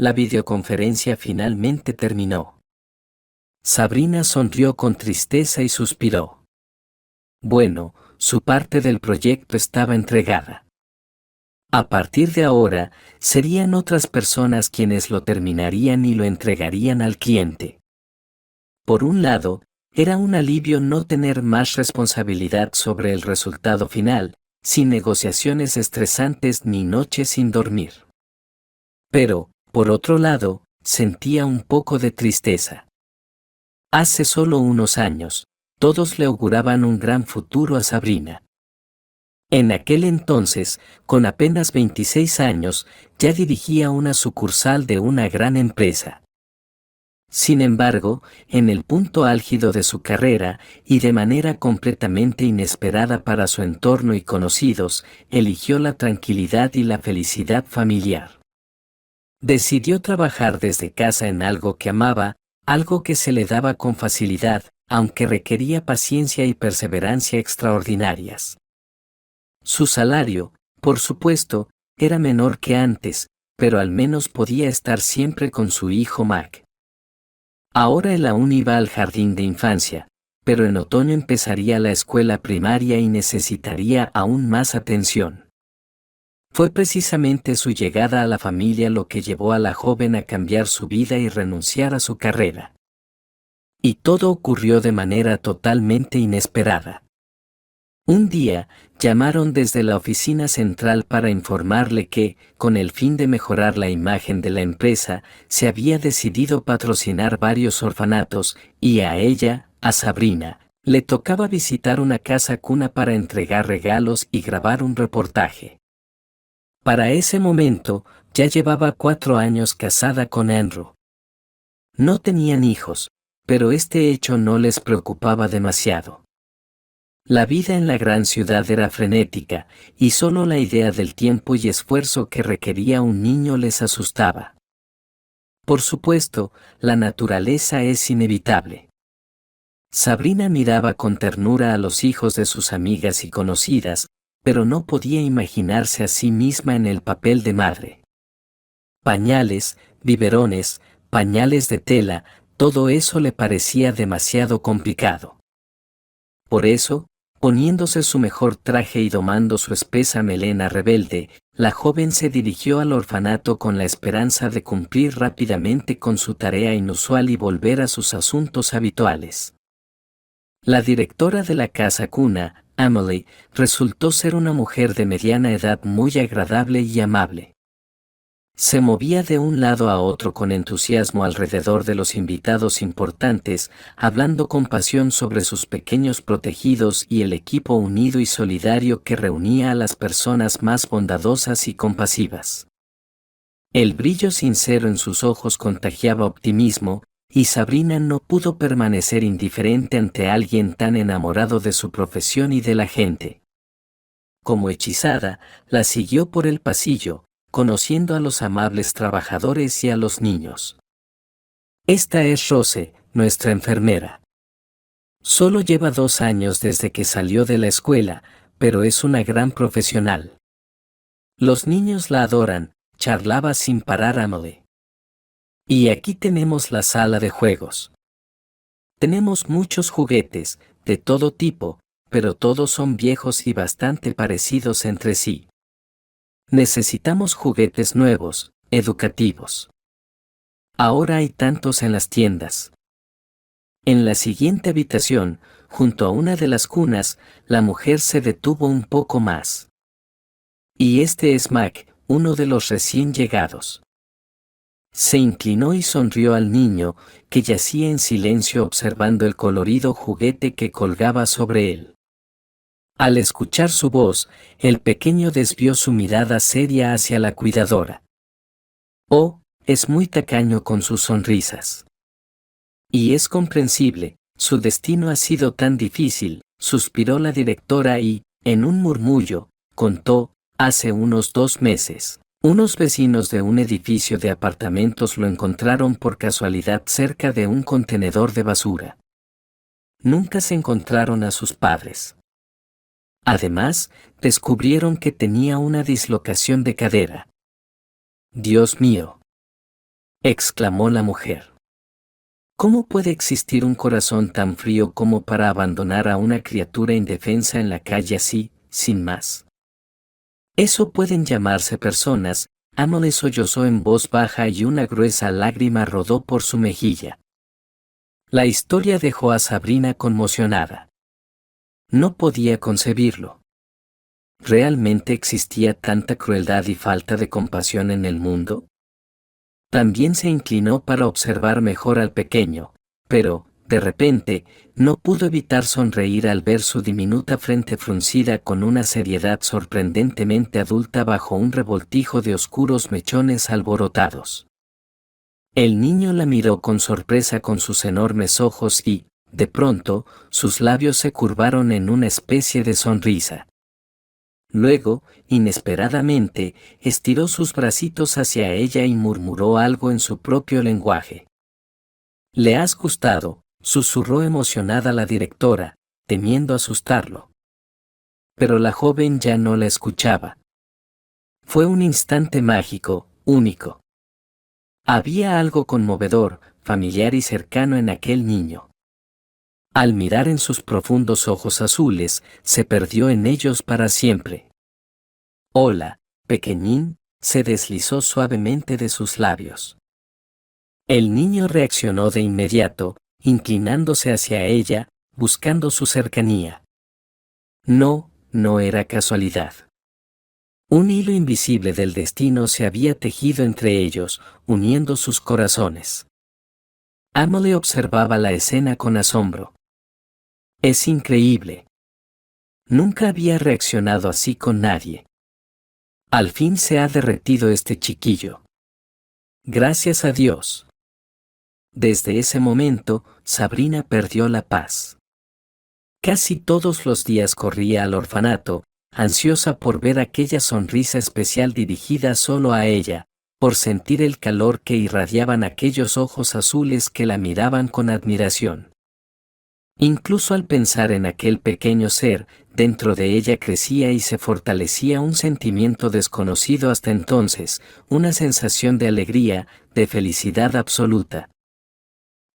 La videoconferencia finalmente terminó. Sabrina sonrió con tristeza y suspiró. Bueno, su parte del proyecto estaba entregada. A partir de ahora, serían otras personas quienes lo terminarían y lo entregarían al cliente. Por un lado, era un alivio no tener más responsabilidad sobre el resultado final, sin negociaciones estresantes ni noches sin dormir. Pero, por otro lado, sentía un poco de tristeza. Hace solo unos años, todos le auguraban un gran futuro a Sabrina. En aquel entonces, con apenas 26 años, ya dirigía una sucursal de una gran empresa. Sin embargo, en el punto álgido de su carrera, y de manera completamente inesperada para su entorno y conocidos, eligió la tranquilidad y la felicidad familiar. Decidió trabajar desde casa en algo que amaba, algo que se le daba con facilidad, aunque requería paciencia y perseverancia extraordinarias. Su salario, por supuesto, era menor que antes, pero al menos podía estar siempre con su hijo Mac. Ahora él aún iba al jardín de infancia, pero en otoño empezaría la escuela primaria y necesitaría aún más atención. Fue precisamente su llegada a la familia lo que llevó a la joven a cambiar su vida y renunciar a su carrera. Y todo ocurrió de manera totalmente inesperada. Un día, llamaron desde la oficina central para informarle que, con el fin de mejorar la imagen de la empresa, se había decidido patrocinar varios orfanatos, y a ella, a Sabrina, le tocaba visitar una casa cuna para entregar regalos y grabar un reportaje. Para ese momento, ya llevaba 4 años casada con Andrew. No tenían hijos, pero este hecho no les preocupaba demasiado. La vida en la gran ciudad era frenética, y solo la idea del tiempo y esfuerzo que requería un niño les asustaba. Por supuesto, la naturaleza es inevitable. Sabrina miraba con ternura a los hijos de sus amigas y conocidas, pero no podía imaginarse a sí misma en el papel de madre. Pañales, biberones, pañales de tela, todo eso le parecía demasiado complicado. Por eso, poniéndose su mejor traje y domando su espesa melena rebelde, la joven se dirigió al orfanato con la esperanza de cumplir rápidamente con su tarea inusual y volver a sus asuntos habituales. La directora de la casa cuna, Emily, resultó ser una mujer de mediana edad muy agradable y amable. Se movía de un lado a otro con entusiasmo alrededor de los invitados importantes, hablando con pasión sobre sus pequeños protegidos y el equipo unido y solidario que reunía a las personas más bondadosas y compasivas. El brillo sincero en sus ojos contagiaba optimismo, y Sabrina no pudo permanecer indiferente ante alguien tan enamorado de su profesión y de la gente. Como hechizada, la siguió por el pasillo, conociendo a los amables trabajadores y a los niños. Esta es Rose, nuestra enfermera. Solo lleva 2 años desde que salió de la escuela, pero es una gran profesional. Los niños la adoran, charlaba sin parar Emily. Y aquí tenemos la sala de juegos. Tenemos muchos juguetes, de todo tipo, pero todos son viejos y bastante parecidos entre sí. Necesitamos juguetes nuevos, educativos. Ahora hay tantos en las tiendas. En la siguiente habitación, junto a una de las cunas, la mujer se detuvo un poco más. Y este es Mac, uno de los recién llegados. Se inclinó y sonrió al niño, que yacía en silencio observando el colorido juguete que colgaba sobre él. Al escuchar su voz, el pequeño desvió su mirada seria hacia la cuidadora. Oh, es muy tacaño con sus sonrisas. Y es comprensible, su destino ha sido tan difícil, suspiró la directora y, en un murmullo, contó, hace unos 2 meses. Unos vecinos de un edificio de apartamentos lo encontraron por casualidad cerca de un contenedor de basura. Nunca se encontraron a sus padres. Además, descubrieron que tenía una dislocación de cadera. Dios mío. exclamó la mujer. ¿Cómo puede existir un corazón tan frío como para abandonar a una criatura indefensa en la calle así, sin más? Eso pueden llamarse personas. Emily sollozó en voz baja y una gruesa lágrima rodó por su mejilla. La historia dejó a Sabrina conmocionada. No podía concebirlo. ¿Realmente existía tanta crueldad y falta de compasión en el mundo? También se inclinó para observar mejor al pequeño, pero, de repente, no pudo evitar sonreír al ver su diminuta frente fruncida con una seriedad sorprendentemente adulta bajo un revoltijo de oscuros mechones alborotados. El niño la miró con sorpresa con sus enormes ojos y, de pronto, sus labios se curvaron en una especie de sonrisa. Luego, inesperadamente, estiró sus bracitos hacia ella y murmuró algo en su propio lenguaje. «¿Le has gustado?», susurró emocionada la directora, temiendo asustarlo. Pero la joven ya no la escuchaba. Fue un instante mágico, único. Había algo conmovedor, familiar y cercano en aquel niño. Al mirar en sus profundos ojos azules, se perdió en ellos para siempre. «Hola, pequeñín», se deslizó suavemente de sus labios. El niño reaccionó de inmediato, inclinándose hacia ella, buscando su cercanía. No, no era casualidad. Un hilo invisible del destino se había tejido entre ellos, uniendo sus corazones. Emily observaba la escena con asombro. «Es increíble. Nunca había reaccionado así con nadie. Al fin se ha derretido este chiquillo. Gracias a Dios». Desde ese momento, Sabrina perdió la paz. Casi todos los días corría al orfanato, ansiosa por ver aquella sonrisa especial dirigida solo a ella, por sentir el calor que irradiaban aquellos ojos azules que la miraban con admiración. Incluso al pensar en aquel pequeño ser, dentro de ella crecía y se fortalecía un sentimiento desconocido hasta entonces, una sensación de alegría, de felicidad absoluta.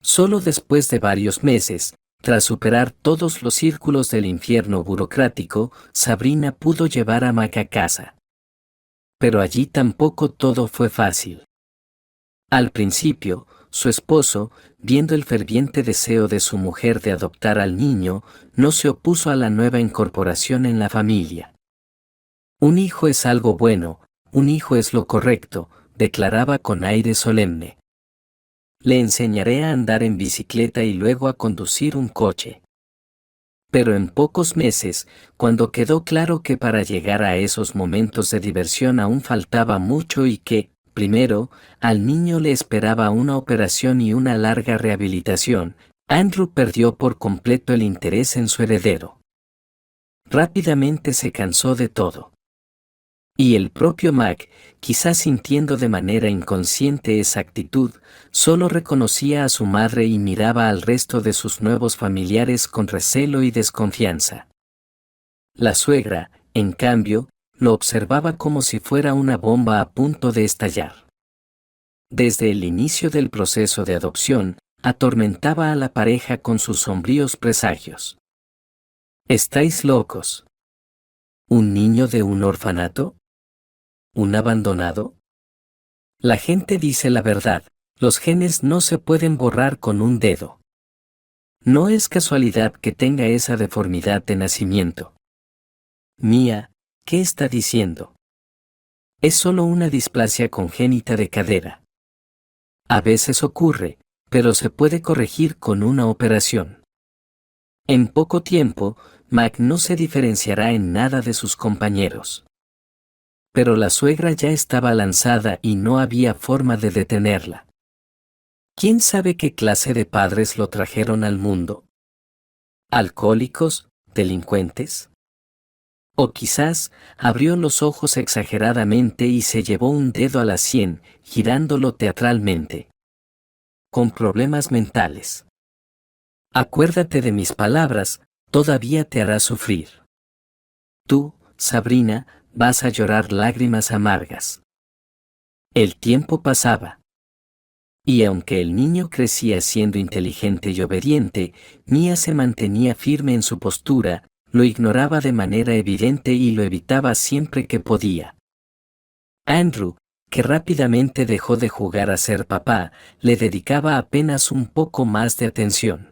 Solo después de varios meses, tras superar todos los círculos del infierno burocrático, Sabrina pudo llevar a Mac a casa. Pero allí tampoco todo fue fácil. Al principio, su esposo, viendo el ferviente deseo de su mujer de adoptar al niño, no se opuso a la nueva incorporación en la familia. «Un hijo es algo bueno, un hijo es lo correcto», declaraba con aire solemne. «Le enseñaré a andar en bicicleta y luego a conducir un coche». Pero en pocos meses, cuando quedó claro que para llegar a esos momentos de diversión aún faltaba mucho y que, primero, al niño le esperaba una operación y una larga rehabilitación, Andrew perdió por completo el interés en su heredero. Rápidamente se cansó de todo. Y el propio Mac, quizás sintiendo de manera inconsciente esa actitud, solo reconocía a su madre y miraba al resto de sus nuevos familiares con recelo y desconfianza. La suegra, en cambio, lo observaba como si fuera una bomba a punto de estallar. Desde el inicio del proceso de adopción, atormentaba a la pareja con sus sombríos presagios. «¿Estáis locos? ¿Un niño de un orfanato? ¿Un abandonado? La gente dice la verdad, los genes no se pueden borrar con un dedo. No es casualidad que tenga esa deformidad de nacimiento». «Mía, ¿qué está diciendo? Es solo una displasia congénita de cadera. A veces ocurre, pero se puede corregir con una operación». En poco tiempo, Mac no se diferenciará en nada de sus compañeros. Pero la suegra ya estaba lanzada y no había forma de detenerla. ¿Quién sabe qué clase de padres lo trajeron al mundo? ¿Alcohólicos? ¿Delincuentes? O quizás abrió los ojos exageradamente y se llevó un dedo a la sien, girándolo teatralmente. Con problemas mentales. Acuérdate de mis palabras, todavía te hará sufrir. Tú, Sabrina, vas a llorar lágrimas amargas. El tiempo pasaba. Y aunque el niño crecía siendo inteligente y obediente, Mia se mantenía firme en su postura, lo ignoraba de manera evidente y lo evitaba siempre que podía. Andrew, que rápidamente dejó de jugar a ser papá, le dedicaba apenas un poco más de atención.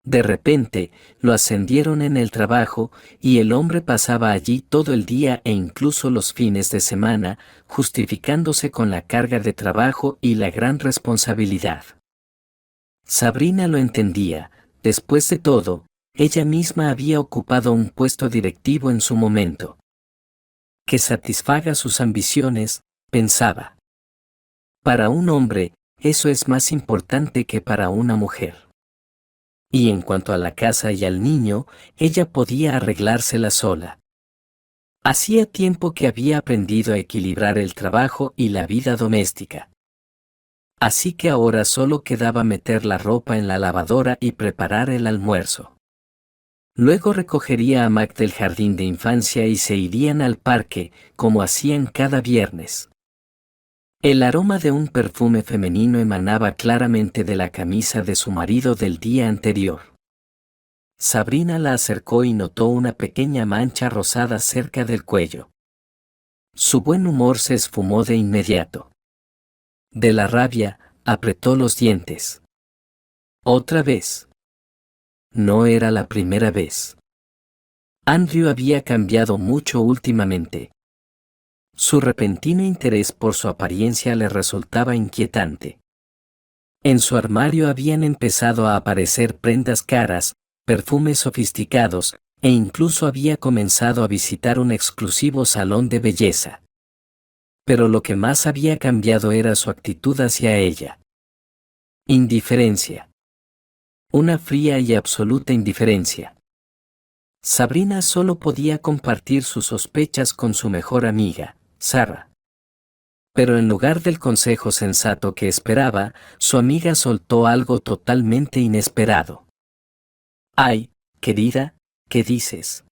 De repente, lo ascendieron en el trabajo, y el hombre pasaba allí todo el día e incluso los fines de semana, justificándose con la carga de trabajo y la gran responsabilidad. Sabrina lo entendía. Después de todo, ella misma había ocupado un puesto directivo en su momento. Que satisfaga sus ambiciones, pensaba. Para un hombre, eso es más importante que para una mujer. Y en cuanto a la casa y al niño, ella podía arreglársela sola. Hacía tiempo que había aprendido a equilibrar el trabajo y la vida doméstica. Así que ahora solo quedaba meter la ropa en la lavadora y preparar el almuerzo. Luego recogería a Mac del jardín de infancia y se irían al parque, como hacían cada viernes. El aroma de un perfume femenino emanaba claramente de la camisa de su marido del día anterior. Sabrina la acercó y notó una pequeña mancha rosada cerca del cuello. Su buen humor se esfumó de inmediato. De la rabia, apretó los dientes. Otra vez. No era la primera vez. Andrew había cambiado mucho últimamente. Su repentino interés por su apariencia le resultaba inquietante. En su armario habían empezado a aparecer prendas caras, perfumes sofisticados, e incluso había comenzado a visitar un exclusivo salón de belleza. Pero lo que más había cambiado era su actitud hacia ella. Indiferencia. Una fría y absoluta indiferencia. Sabrina solo podía compartir sus sospechas con su mejor amiga, Sarah. Pero en lugar del consejo sensato que esperaba, su amiga soltó algo totalmente inesperado. «Ay, querida, ¿qué dices?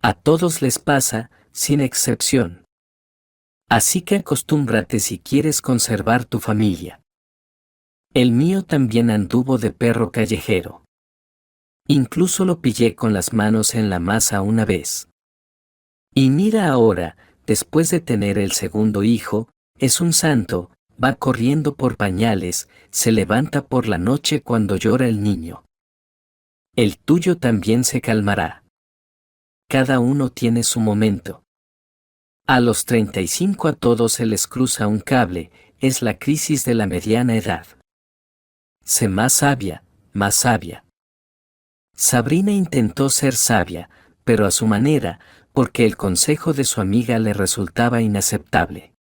A todos les pasa, sin excepción. Así que acostúmbrate si quieres conservar tu familia. El mío también anduvo de perro callejero. Incluso lo pillé con las manos en la masa una vez. Y mira ahora, después de tener el segundo hijo, es un santo, va corriendo por pañales, se levanta por la noche cuando llora el niño. El tuyo también se calmará. Cada uno tiene su momento. A los 35 a todos se les cruza un cable, es la crisis de la mediana edad. Sé más sabia, más sabia. Sabrina intentó ser sabia, pero a su manera, porque el consejo de su amiga le resultaba inaceptable.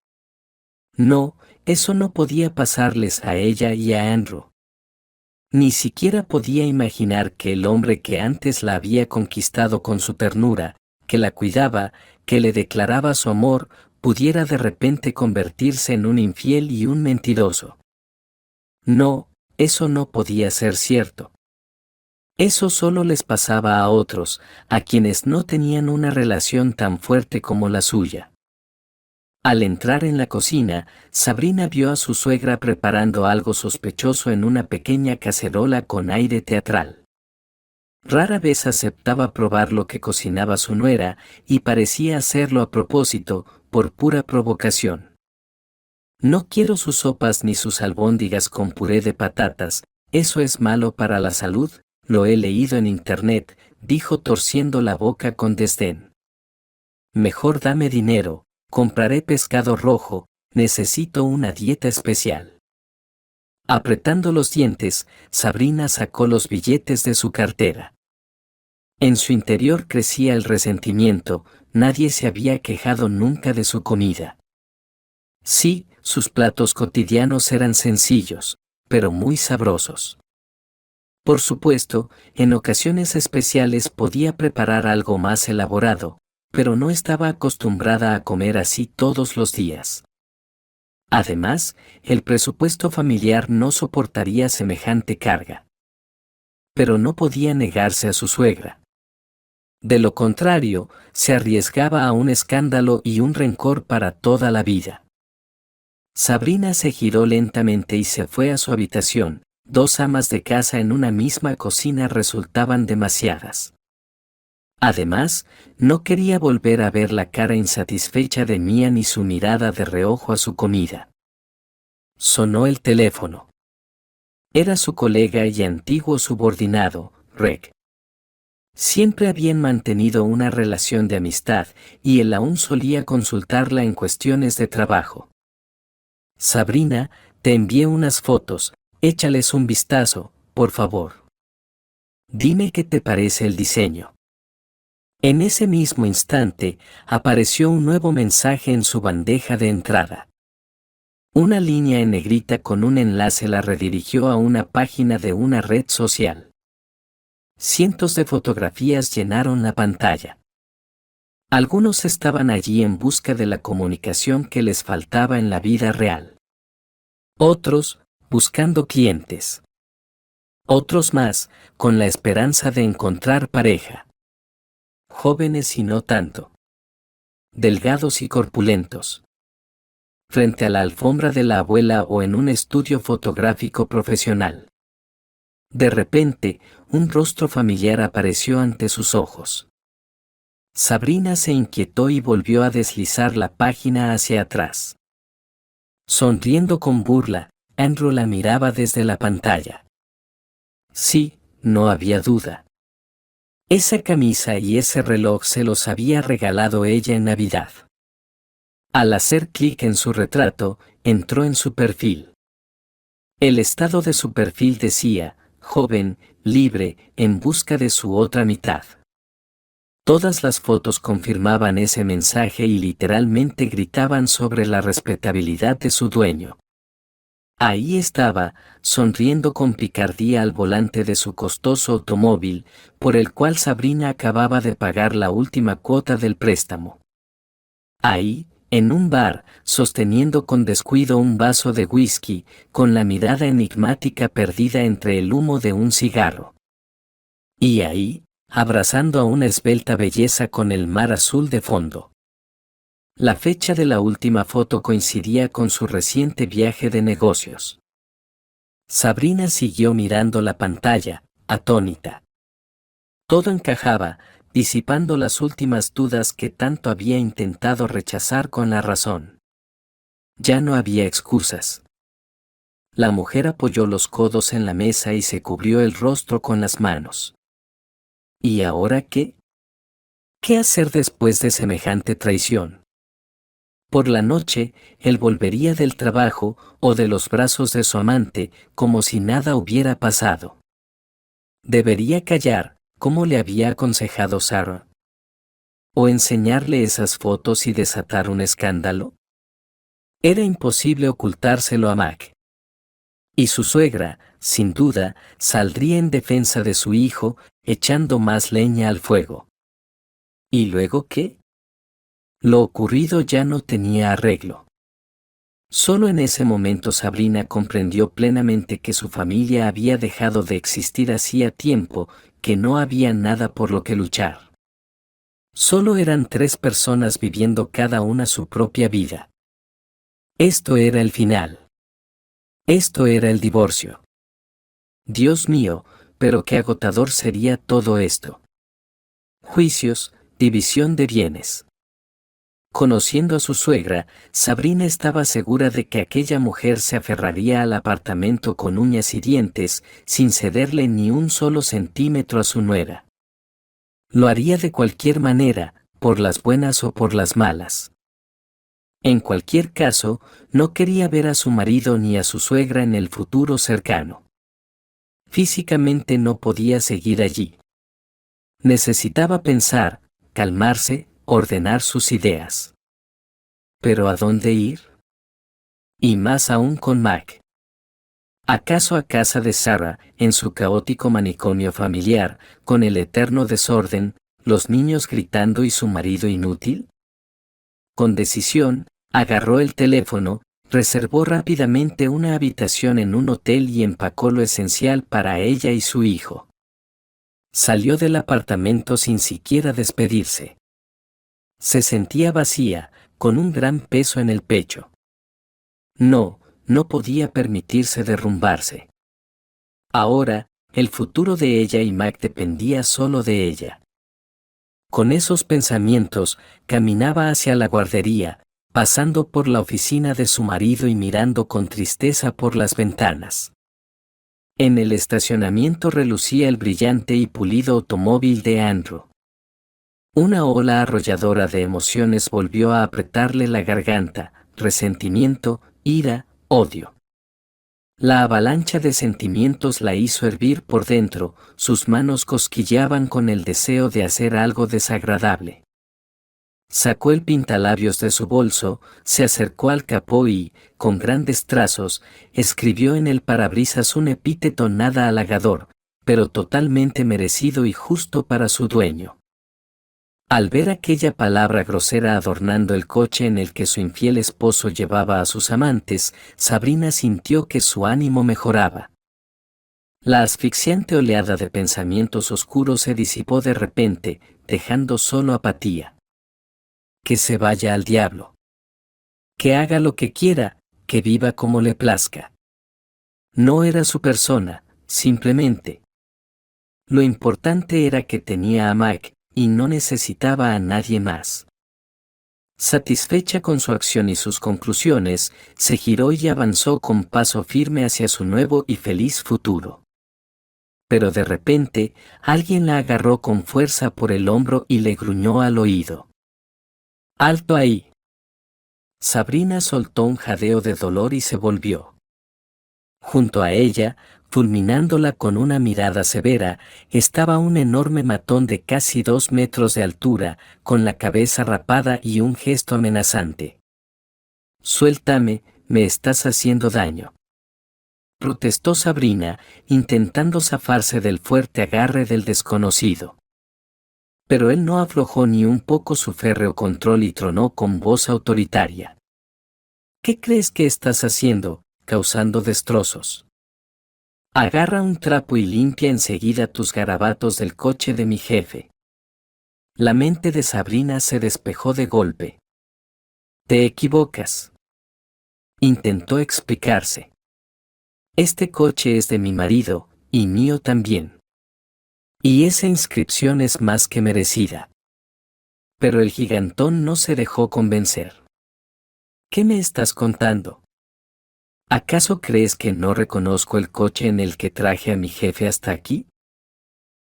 No, eso no podía pasarles a ella y a Andrew. Ni siquiera podía imaginar que el hombre que antes la había conquistado con su ternura, que la cuidaba, que le declaraba su amor, pudiera de repente convertirse en un infiel y un mentiroso. No, eso no podía ser cierto. Eso solo les pasaba a otros, a quienes no tenían una relación tan fuerte como la suya. Al entrar en la cocina, Sabrina vio a su suegra preparando algo sospechoso en una pequeña cacerola con aire teatral. Rara vez aceptaba probar lo que cocinaba su nuera, y parecía hacerlo a propósito, por pura provocación. No quiero sus sopas ni sus albóndigas con puré de patatas, eso es malo para la salud, lo he leído en internet, dijo torciendo la boca con desdén. Mejor dame dinero. Compraré pescado rojo, necesito una dieta especial. Apretando los dientes, Sabrina sacó los billetes de su cartera. En su interior crecía el resentimiento, nadie se había quejado nunca de su comida. Sí, sus platos cotidianos eran sencillos, pero muy sabrosos. Por supuesto, en ocasiones especiales podía preparar algo más elaborado, pero no estaba acostumbrada a comer así todos los días. Además, el presupuesto familiar no soportaría semejante carga. Pero no podía negarse a su suegra. De lo contrario, se arriesgaba a un escándalo y un rencor para toda la vida. Sabrina se giró lentamente y se fue a su habitación. 2 amas de casa en una misma cocina resultaban demasiadas. Además, no quería volver a ver la cara insatisfecha de Mia ni su mirada de reojo a su comida. Sonó el teléfono. Era su colega y antiguo subordinado, Reg. Siempre habían mantenido una relación de amistad, y él aún solía consultarla en cuestiones de trabajo. Sabrina, te envié unas fotos, échales un vistazo, por favor. Dime qué te parece el diseño. En ese mismo instante, apareció un nuevo mensaje en su bandeja de entrada. Una línea en negrita con un enlace la redirigió a una página de una red social. Cientos de fotografías llenaron la pantalla. Algunos estaban allí en busca de la comunicación que les faltaba en la vida real. Otros, buscando clientes. Otros más, con la esperanza de encontrar pareja. Jóvenes y no tanto. Delgados y corpulentos. Frente a la alfombra de la abuela o en un estudio fotográfico profesional. De repente, un rostro familiar apareció ante sus ojos. Sabrina se inquietó y volvió a deslizar la página hacia atrás. Sonriendo con burla, Andrew la miraba desde la pantalla. Sí, no había duda. Esa camisa y ese reloj se los había regalado ella en Navidad. Al hacer clic en su retrato, entró en su perfil. El estado de su perfil decía, joven, libre, en busca de su otra mitad. Todas las fotos confirmaban ese mensaje y literalmente gritaban sobre la respetabilidad de su dueño. Ahí estaba, sonriendo con picardía al volante de su costoso automóvil, por el cual Sabrina acababa de pagar la última cuota del préstamo. Ahí, en un bar, sosteniendo con descuido un vaso de whisky, con la mirada enigmática perdida entre el humo de un cigarro. Y ahí, abrazando a una esbelta belleza con el mar azul de fondo. La fecha de la última foto coincidía con su reciente viaje de negocios. Sabrina siguió mirando la pantalla, atónita. Todo encajaba, disipando las últimas dudas que tanto había intentado rechazar con la razón. Ya no había excusas. La mujer apoyó los codos en la mesa y se cubrió el rostro con las manos. ¿Y ahora qué? ¿Qué hacer después de semejante traición? Por la noche, él volvería del trabajo o de los brazos de su amante, como si nada hubiera pasado. Debería callar, como le había aconsejado Sarah. ¿O enseñarle esas fotos y desatar un escándalo? Era imposible ocultárselo a Mac. Y su suegra, sin duda, saldría en defensa de su hijo, echando más leña al fuego. ¿Y luego qué? Lo ocurrido ya no tenía arreglo. Solo en ese momento Sabrina comprendió plenamente que su familia había dejado de existir hacía tiempo, que no había nada por lo que luchar. Solo eran 3 personas viviendo cada una su propia vida. Esto era el final. Esto era el divorcio. Dios mío, pero qué agotador sería todo esto. Juicios, división de bienes. Conociendo a su suegra, Sabrina estaba segura de que aquella mujer se aferraría al apartamento con uñas y dientes, sin cederle ni un solo centímetro a su nuera. Lo haría de cualquier manera, por las buenas o por las malas. En cualquier caso, no quería ver a su marido ni a su suegra en el futuro cercano. Físicamente no podía seguir allí. Necesitaba pensar, calmarse, ordenar sus ideas. ¿Pero a dónde ir? Y más aún con Mac. ¿Acaso a casa de Sarah, en su caótico manicomio familiar, con el eterno desorden, los niños gritando y su marido inútil? Con decisión, agarró el teléfono, reservó rápidamente una habitación en un hotel y empacó lo esencial para ella y su hijo. Salió del apartamento sin siquiera despedirse. Se sentía vacía, con un gran peso en el pecho. No podía permitirse derrumbarse. Ahora, el futuro de ella y Mac dependía solo de ella. Con esos pensamientos, caminaba hacia la guardería, pasando por la oficina de su marido y mirando con tristeza por las ventanas. En el estacionamiento relucía el brillante y pulido automóvil de Andrew. Una ola arrolladora de emociones volvió a apretarle la garganta: resentimiento, ira, odio. La avalancha de sentimientos la hizo hervir por dentro, sus manos cosquilleaban con el deseo de hacer algo desagradable. Sacó el pintalabios de su bolso, se acercó al capó y, con grandes trazos, escribió en el parabrisas un epíteto nada halagador, pero totalmente merecido y justo para su dueño. Al ver aquella palabra grosera adornando el coche en el que su infiel esposo llevaba a sus amantes, Sabrina sintió que su ánimo mejoraba. La asfixiante oleada de pensamientos oscuros se disipó de repente, dejando solo apatía. Que se vaya al diablo. Que haga lo que quiera, que viva como le plazca. No era su persona, simplemente. Lo importante era que tenía a Mike, y no necesitaba a nadie más. Satisfecha con su acción y sus conclusiones, se giró y avanzó con paso firme hacia su nuevo y feliz futuro. Pero de repente, alguien la agarró con fuerza por el hombro y le gruñó al oído. ¡Alto ahí! Sabrina soltó un jadeo de dolor y se volvió. Junto a ella, fulminándola con una mirada severa, estaba un enorme matón de casi 2 metros de altura, con la cabeza rapada y un gesto amenazante. «Suéltame, me estás haciendo daño», protestó Sabrina, intentando zafarse del fuerte agarre del desconocido. Pero él no aflojó ni un poco su férreo control y tronó con voz autoritaria. «¿Qué crees que estás haciendo, causando destrozos? Agarra un trapo y limpia enseguida tus garabatos del coche de mi jefe». La mente de Sabrina se despejó de golpe. «Te equivocas», intentó explicarse. «Este coche es de mi marido, y mío también. Y esa inscripción es más que merecida». Pero el gigantón no se dejó convencer. «¿Qué me estás contando? ¿Acaso crees que no reconozco el coche en el que traje a mi jefe hasta aquí?»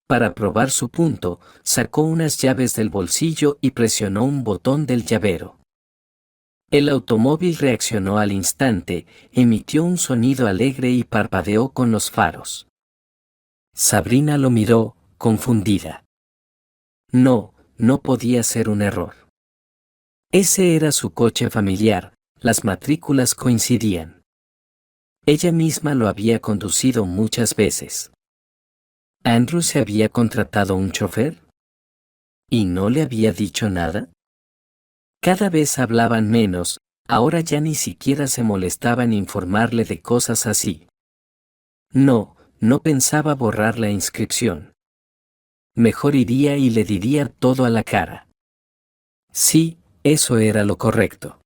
Para probar su punto, sacó unas llaves del bolsillo y presionó un botón del llavero. El automóvil reaccionó al instante, emitió un sonido alegre y parpadeó con los faros. Sabrina lo miró, confundida. No podía ser un error. Ese era su coche familiar, las matrículas coincidían. Ella misma lo había conducido muchas veces. ¿Andrew se había contratado un chofer? ¿Y no le había dicho nada? Cada vez hablaban menos, ahora ya ni siquiera se molestaba en informarle de cosas así. No pensaba borrar la inscripción. Mejor iría y le diría todo a la cara. Sí, eso era lo correcto.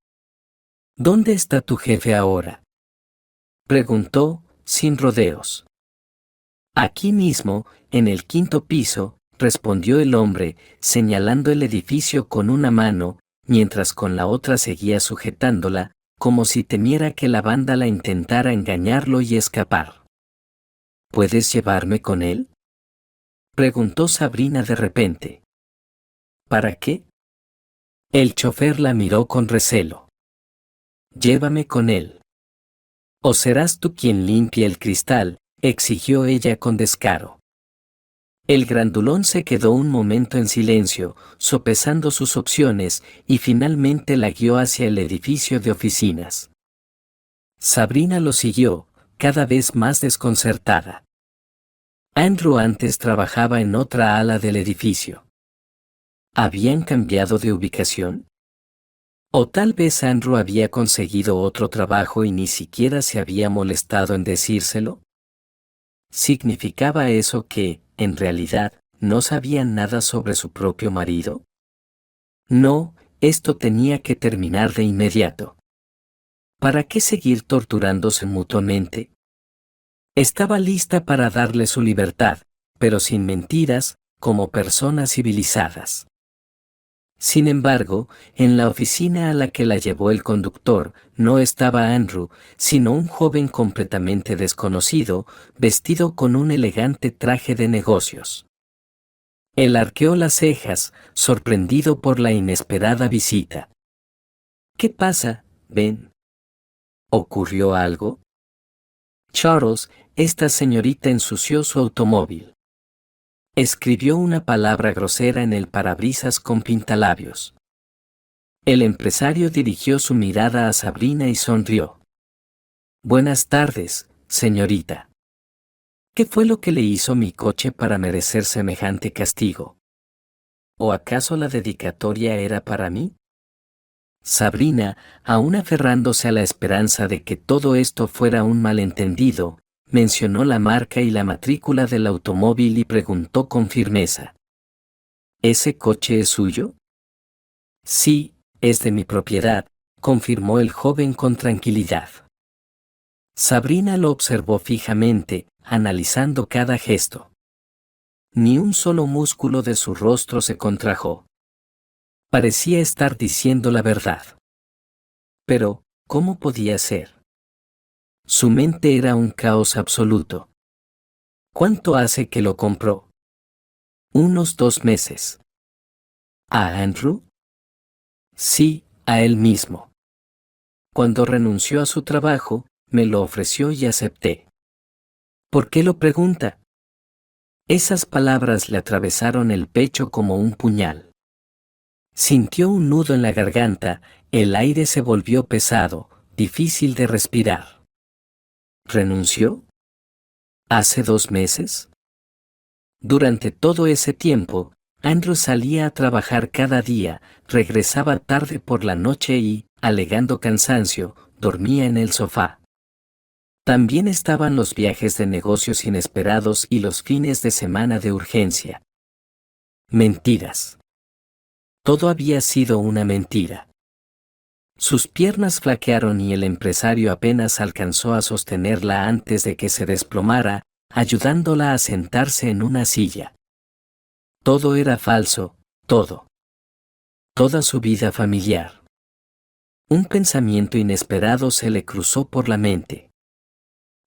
¿Dónde está tu jefe ahora?, preguntó, sin rodeos. Aquí mismo, en el 5.º piso, respondió el hombre, señalando el edificio con una mano, mientras con la otra seguía sujetándola, como si temiera que la banda la intentara engañarlo y escapar. ¿Puedes llevarme con él?, preguntó Sabrina de repente. ¿Para qué? El chofer la miró con recelo. Llévame con él. ¿O serás tú quien limpie el cristal?, exigió ella con descaro. El grandulón se quedó un momento en silencio, sopesando sus opciones, y finalmente la guió hacia el edificio de oficinas. Sabrina lo siguió, cada vez más desconcertada. Andrew antes trabajaba en otra ala del edificio. ¿Habían cambiado de ubicación? O tal vez Andrew había conseguido otro trabajo y ni siquiera se había molestado en decírselo. ¿Significaba eso que, en realidad, no sabían nada sobre su propio marido? No, esto tenía que terminar de inmediato. ¿Para qué seguir torturándose mutuamente? Estaba lista para darle su libertad, pero sin mentiras, como personas civilizadas. Sin embargo, en la oficina a la que la llevó el conductor, no estaba Andrew, sino un joven completamente desconocido, vestido con un elegante traje de negocios. Él arqueó las cejas, sorprendido por la inesperada visita. ¿Qué pasa, Ben? ¿Ocurrió algo? Charles, esta señorita ensució su automóvil. Escribió una palabra grosera en el parabrisas con pintalabios. El empresario dirigió su mirada a Sabrina y sonrió. Buenas tardes, señorita. ¿Qué fue lo que le hizo mi coche para merecer semejante castigo? ¿O acaso la dedicatoria era para mí? Sabrina, aún aferrándose a la esperanza de que todo esto fuera un malentendido, mencionó la marca y la matrícula del automóvil y preguntó con firmeza. ¿Ese coche es suyo? Sí, es de mi propiedad, confirmó el joven con tranquilidad. Sabrina lo observó fijamente, analizando cada gesto. Ni un solo músculo de su rostro se contrajo. Parecía estar diciendo la verdad. Pero, ¿cómo podía ser? Su mente era un caos absoluto. ¿Cuánto hace que lo compró? Unos 2 meses. ¿A Andrew? Sí, a él mismo. Cuando renunció a su trabajo, me lo ofreció y acepté. ¿Por qué lo pregunta? Esas palabras le atravesaron el pecho como un puñal. Sintió un nudo en la garganta, el aire se volvió pesado, difícil de respirar. ¿Renunció? ¿Hace 2 meses? Durante todo ese tiempo, Andrew salía a trabajar cada día, regresaba tarde por la noche y, alegando cansancio, dormía en el sofá. También estaban los viajes de negocios inesperados y los fines de semana de urgencia. Mentiras. Todo había sido una mentira. Sus piernas flaquearon y el empresario apenas alcanzó a sostenerla antes de que se desplomara, ayudándola a sentarse en una silla. Todo era falso, todo. Toda su vida familiar. Un pensamiento inesperado se le cruzó por la mente.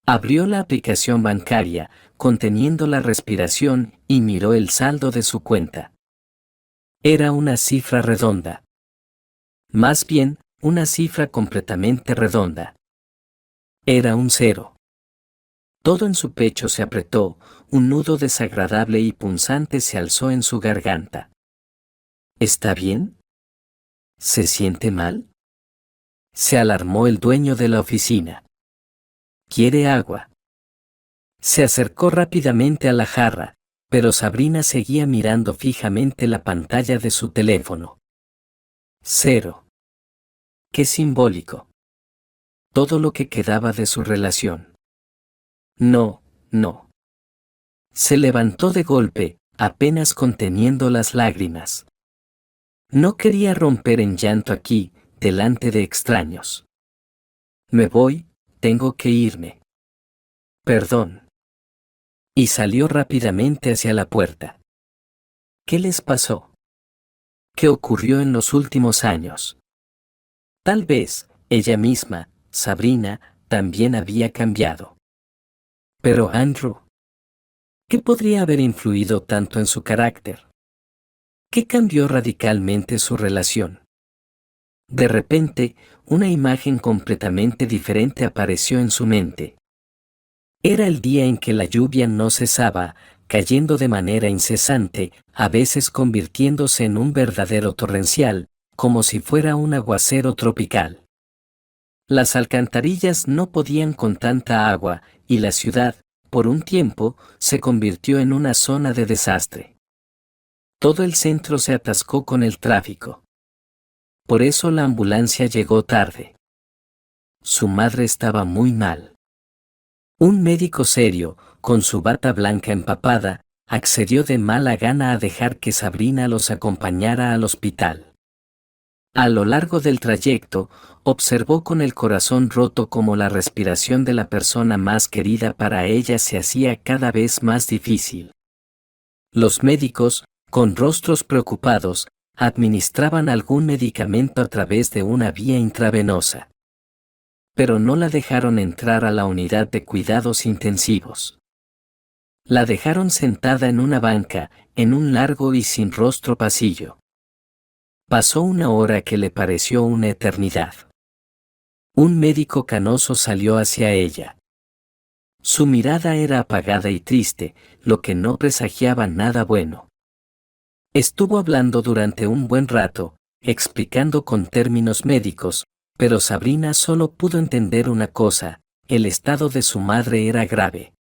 Abrió la aplicación bancaria, conteniendo la respiración, y miró el saldo de su cuenta. Era una cifra redonda. Más bien, una cifra completamente redonda. Era un 0. Todo en su pecho se apretó, un nudo desagradable y punzante se alzó en su garganta. ¿Está bien? ¿Se siente mal? Se alarmó el dueño de la oficina. ¿Quiere agua? Se acercó rápidamente a la jarra, pero Sabrina seguía mirando fijamente la pantalla de su teléfono. 0. Qué simbólico. Todo lo que quedaba de su relación. No, no. Se levantó de golpe, apenas conteniendo las lágrimas. No quería romper en llanto aquí, delante de extraños. Me voy, tengo que irme. Perdón. Y salió rápidamente hacia la puerta. ¿Qué les pasó? ¿Qué ocurrió en los últimos años? Tal vez, ella misma, Sabrina, también había cambiado. Pero Andrew, ¿qué podría haber influido tanto en su carácter? ¿Qué cambió radicalmente su relación? De repente, una imagen completamente diferente apareció en su mente. Era el día en que la lluvia no cesaba, cayendo de manera incesante, a veces convirtiéndose en un verdadero torrencial, como si fuera un aguacero tropical. Las alcantarillas no podían con tanta agua, y la ciudad, por un tiempo, se convirtió en una zona de desastre. Todo el centro se atascó con el tráfico. Por eso la ambulancia llegó tarde. Su madre estaba muy mal. Un médico serio, con su bata blanca empapada, accedió de mala gana a dejar que Sabrina los acompañara al hospital. A lo largo del trayecto, observó con el corazón roto cómo la respiración de la persona más querida para ella se hacía cada vez más difícil. Los médicos, con rostros preocupados, administraban algún medicamento a través de una vía intravenosa. Pero no la dejaron entrar a la unidad de cuidados intensivos. La dejaron sentada en una banca, en un largo y sin rostro pasillo. Pasó una hora que le pareció una eternidad. Un médico canoso salió hacia ella. Su mirada era apagada y triste, lo que no presagiaba nada bueno. Estuvo hablando durante un buen rato, explicando con términos médicos, pero Sabrina solo pudo entender una cosa: el estado de su madre era grave.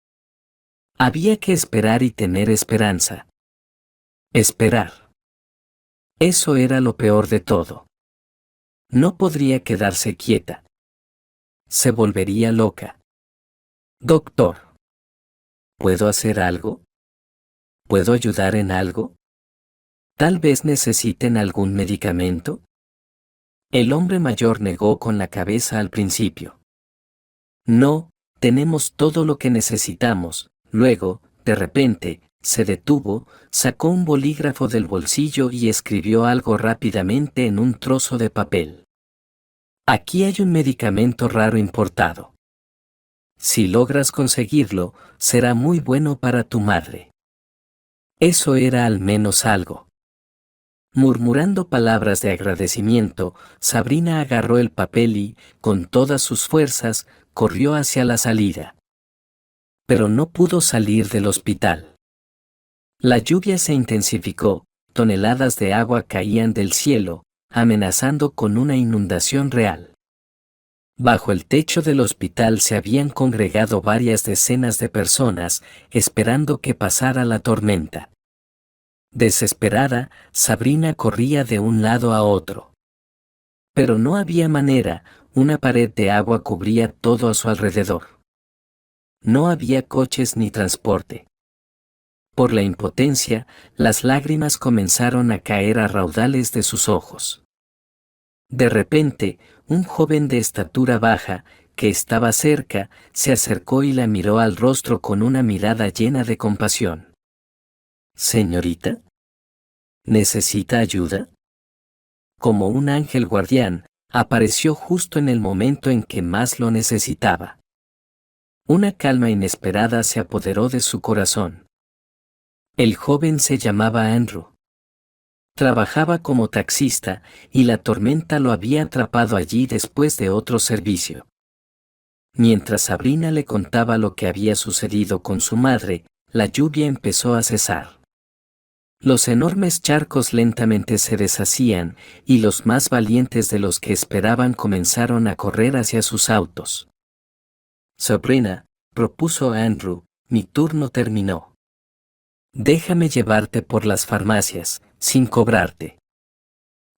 Había que esperar y tener esperanza. Esperar. Eso era lo peor de todo. No podría quedarse quieta. Se volvería loca. Doctor. ¿Puedo hacer algo? ¿Puedo ayudar en algo? ¿Tal vez necesiten algún medicamento? El hombre mayor negó con la cabeza al principio. No, tenemos todo lo que necesitamos. Luego, de repente, se detuvo, sacó un bolígrafo del bolsillo y escribió algo rápidamente en un trozo de papel. Aquí hay un medicamento raro importado. Si logras conseguirlo, será muy bueno para tu madre. Eso era al menos algo. Murmurando palabras de agradecimiento, Sabrina agarró el papel y, con todas sus fuerzas, corrió hacia la salida. Pero no pudo salir del hospital. La lluvia se intensificó, toneladas de agua caían del cielo, amenazando con una inundación real. Bajo el techo del hospital se habían congregado varias decenas de personas, esperando que pasara la tormenta. Desesperada, Sabrina corría de un lado a otro. Pero no había manera, una pared de agua cubría todo a su alrededor. No había coches ni transporte. Por la impotencia, las lágrimas comenzaron a caer a raudales de sus ojos. De repente, un joven de estatura baja, que estaba cerca, se acercó y la miró al rostro con una mirada llena de compasión. «Señorita, ¿necesita ayuda?». Como un ángel guardián, apareció justo en el momento en que más lo necesitaba. Una calma inesperada se apoderó de su corazón. El joven se llamaba Andrew. Trabajaba como taxista, y la tormenta lo había atrapado allí después de otro servicio. Mientras Sabrina le contaba lo que había sucedido con su madre, la lluvia empezó a cesar. Los enormes charcos lentamente se deshacían, y los más valientes de los que esperaban comenzaron a correr hacia sus autos. «Sabrina», propuso Andrew, «mi turno terminó. Déjame llevarte por las farmacias, sin cobrarte.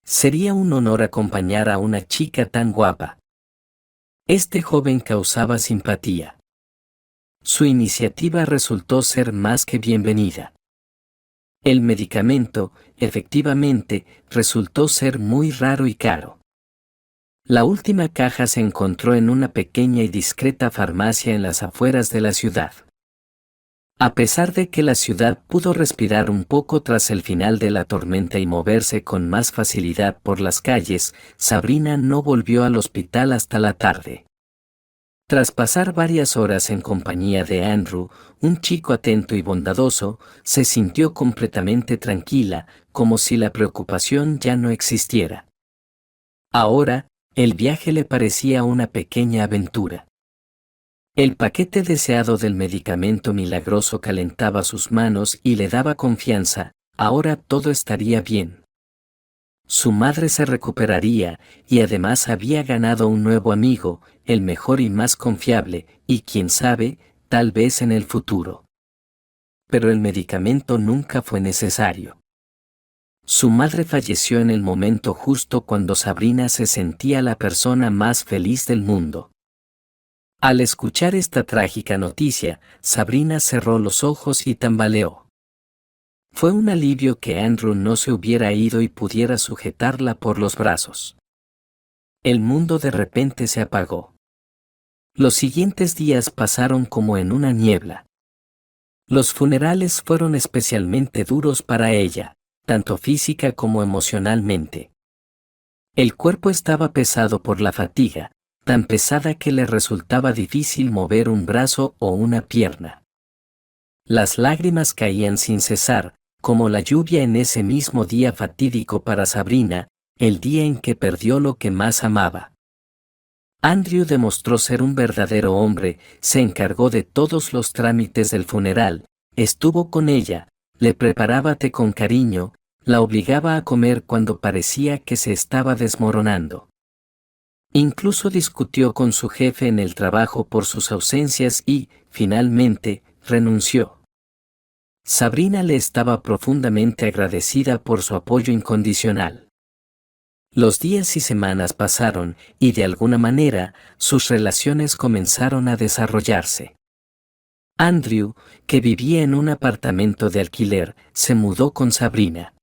Sería un honor acompañar a una chica tan guapa». Este joven causaba simpatía. Su iniciativa resultó ser más que bienvenida. El medicamento, efectivamente, resultó ser muy raro y caro. La última caja se encontró en una pequeña y discreta farmacia en las afueras de la ciudad. A pesar de que la ciudad pudo respirar un poco tras el final de la tormenta y moverse con más facilidad por las calles, Sabrina no volvió al hospital hasta la tarde. Tras pasar varias horas en compañía de Andrew, un chico atento y bondadoso, se sintió completamente tranquila, como si la preocupación ya no existiera. Ahora, el viaje le parecía una pequeña aventura. El paquete deseado del medicamento milagroso calentaba sus manos y le daba confianza: ahora todo estaría bien. Su madre se recuperaría, y además había ganado un nuevo amigo, el mejor y más confiable, y quién sabe, tal vez en el futuro. Pero el medicamento nunca fue necesario. Su madre falleció en el momento justo cuando Sabrina se sentía la persona más feliz del mundo. Al escuchar esta trágica noticia, Sabrina cerró los ojos y tambaleó. Fue un alivio que Andrew no se hubiera ido y pudiera sujetarla por los brazos. El mundo de repente se apagó. Los siguientes días pasaron como en una niebla. Los funerales fueron especialmente duros para ella, tanto física como emocionalmente. El cuerpo estaba pesado por la fatiga, tan pesada que le resultaba difícil mover un brazo o una pierna. Las lágrimas caían sin cesar, como la lluvia en ese mismo día fatídico para Sabrina, el día en que perdió lo que más amaba. Andrew demostró ser un verdadero hombre, se encargó de todos los trámites del funeral, estuvo con ella, le preparaba té con cariño, la obligaba a comer cuando parecía que se estaba desmoronando. Incluso discutió con su jefe en el trabajo por sus ausencias y, finalmente, renunció. Sabrina le estaba profundamente agradecida por su apoyo incondicional. Los días y semanas pasaron, y de alguna manera, sus relaciones comenzaron a desarrollarse. Andrew, que vivía en un apartamento de alquiler, se mudó con Sabrina.